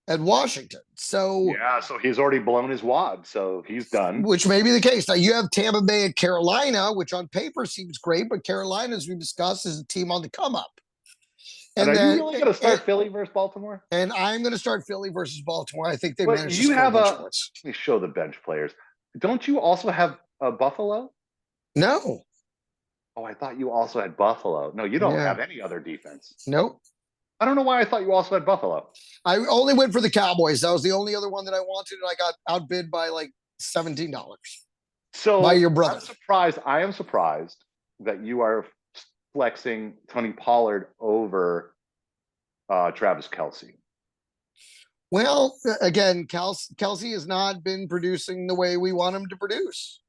at Washington. So so he's already blown his wad. So he's done. Which may be the case. Now you have Tampa Bay at Carolina, which on paper seems great, but Carolina, as we discussed, is a team on the come up. And are you really going to start Philly versus Baltimore? And I'm going to start Philly versus Baltimore. I think they managed to score let me show the bench players. Don't you also have Buffalo? No. Oh, I thought you also had Buffalo. No, you don't have any other defense. Nope. I don't know why I thought you also had Buffalo. I only went for the Cowboys. That was the only other one that I wanted, and I got outbid by like $17. So by your brother. I am surprised that you are flexing Tony Pollard over Travis Kelce. Well, again, Kelsey has not been producing the way we want him to produce.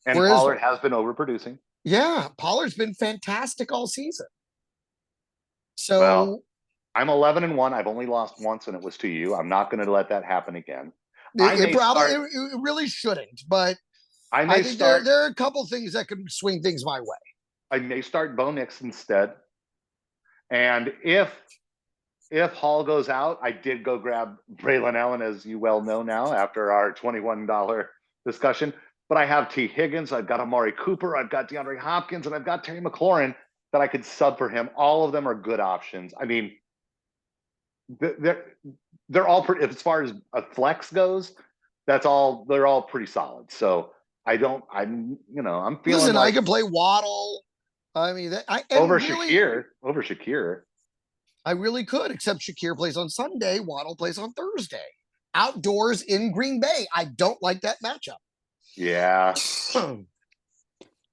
And Pollard has been overproducing. Yeah, Pollard's been fantastic all season. So well, I'm 11-1. I've only lost once, and it was to you. I'm not going to let that happen again. It really shouldn't, but I think there are a couple things that could swing things my way. I may start Bo Nix instead. And if Hall goes out, I did go grab Braylon Allen, as you well know now, after our $21 discussion. But I have T. Higgins, I've got Amari Cooper, I've got DeAndre Hopkins, and I've got Terry McLaurin that I could sub for him. All of them are good options. I mean, they're all pretty, as far as a flex goes, they're all pretty solid. So I'm feeling. Listen, I can play Waddle. I mean, over Shakir. I really could, except Shakir plays on Sunday, Waddle plays on Thursday. Outdoors in Green Bay. I don't like that matchup. Yeah.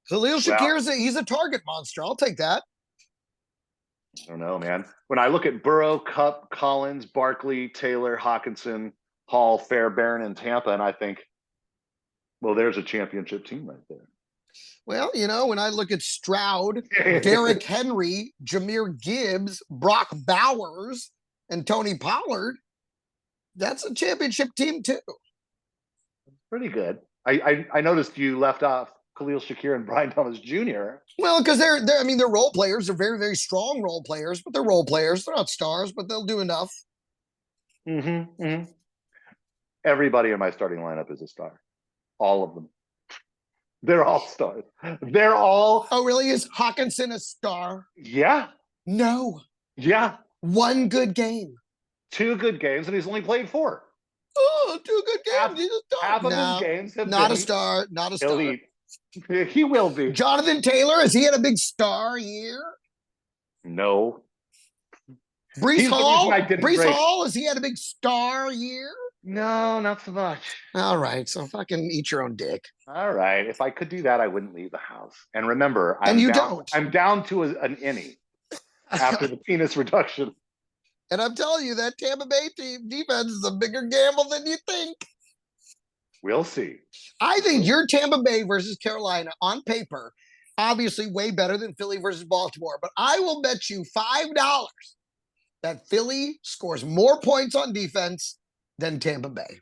Khalil Shakir, he's a target monster. I'll take that. I don't know, man. When I look at Burrow, Kupp, Collins, Barkley, Taylor, Hawkinson, Hall, Fairbairn, and Tampa, and I think, well, there's a championship team right there. Well, when I look at Stroud, Derrick Henry, Jahmyr Gibbs, Brock Bowers, and Tony Pollard, that's a championship team too. Pretty good. I noticed you left off Khalil Shakir and Brian Thomas Jr. Well, because they're role players. They're very, very strong role players, but they're role players. They're not stars, but they'll do enough. Mm-hmm. Mm-hmm. Everybody in my starting lineup is a star. All of them. They're all stars. They're all. Oh, really? Is Hawkinson a star? Yeah. No. Yeah. One good game. 2 good games, and he's only played 4. Oh, 2 good games. He's a star. Half of his games have not a star. Not a star. Elite. He will be. Jonathan Taylor, has he had a big star year? No. Breece Hall, has he had a big star year? No, not so much. All right, so fucking eat your own dick. All right, if I could do that, I wouldn't leave the house. And remember, I'm down to an innie after the penis reduction. And I'm telling you, that Tampa Bay team defense is a bigger gamble than you think. We'll see. I think your Tampa Bay versus Carolina on paper, obviously way better than Philly versus Baltimore. But I will bet you $5 that Philly scores more points on defense than Tampa Bay.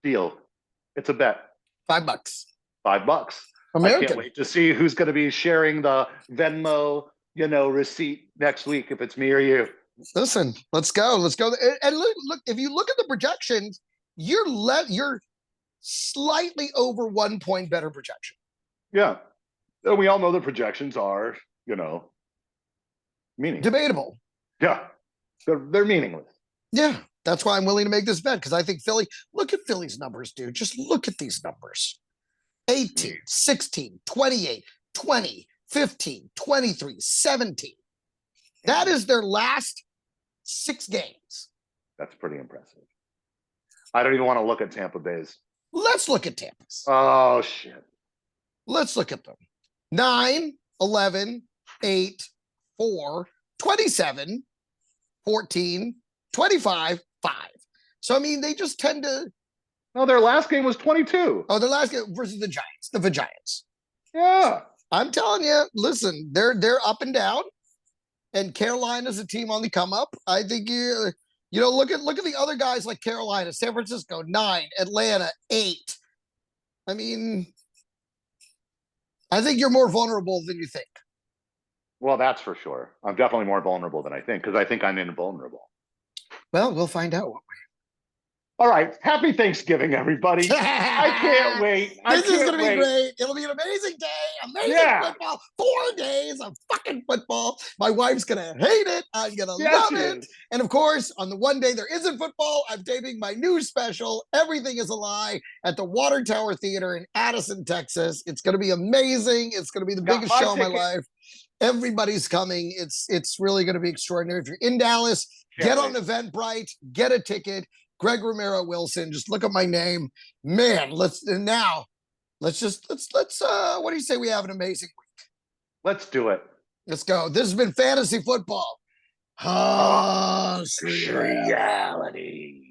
Deal. It's a bet. $5. $5. American. I can't wait to see who's going to be sharing the Venmo, receipt next week, if it's me or you. Listen, let's go. And look, if you look at the projections, you're slightly over 1 point better projection. Yeah. And we all know the projections are, meaningless. Debatable. Yeah. They're meaningless. Yeah. That's why I'm willing to make this bet, because I think Philly, look at Philly's numbers, dude. Just look at these numbers. 18, 16, 28, 20, 15, 23, 17. That is their last 6 games. That's pretty impressive. I don't even want to look at Tampa Bay's. Let's look at Tampa's. Oh, shit. Let's look at them. 9, 11, 8, 4, 27, 14, 25, 5. So, I mean, they just tend to. No, their last game was 22. Oh, their last game versus the Giants, the Giants. Yeah. I'm telling you, listen, they're up and down, and Carolina's a team on the come up. I think look at the other guys like Carolina, San Francisco 9, Atlanta 8. I mean, I think you're more vulnerable than you think. Well, that's for sure. I'm definitely more vulnerable than I think, because I think I'm invulnerable. Well, we'll find out, won't we? All right. Happy Thanksgiving, everybody. I can't wait. This is going to be great. It'll be an amazing day. Amazing football. 4 days of fucking football. My wife's going to hate it. I'm going to love it. And of course, on the one day there isn't football, I'm taping my new special, Everything is a Lie, at the Water Tower Theater in Addison, Texas. It's going to be amazing. It's going to be the biggest show of my life. Everybody's coming. It's really going to be extraordinary. If you're in Dallas, get on Eventbrite, get a ticket. Greg Romero Wilson, just look at my name. Man, let's what do you say we have an amazing week? Let's do it. Let's go. This has been Fantasy Football. Harsh reality. reality.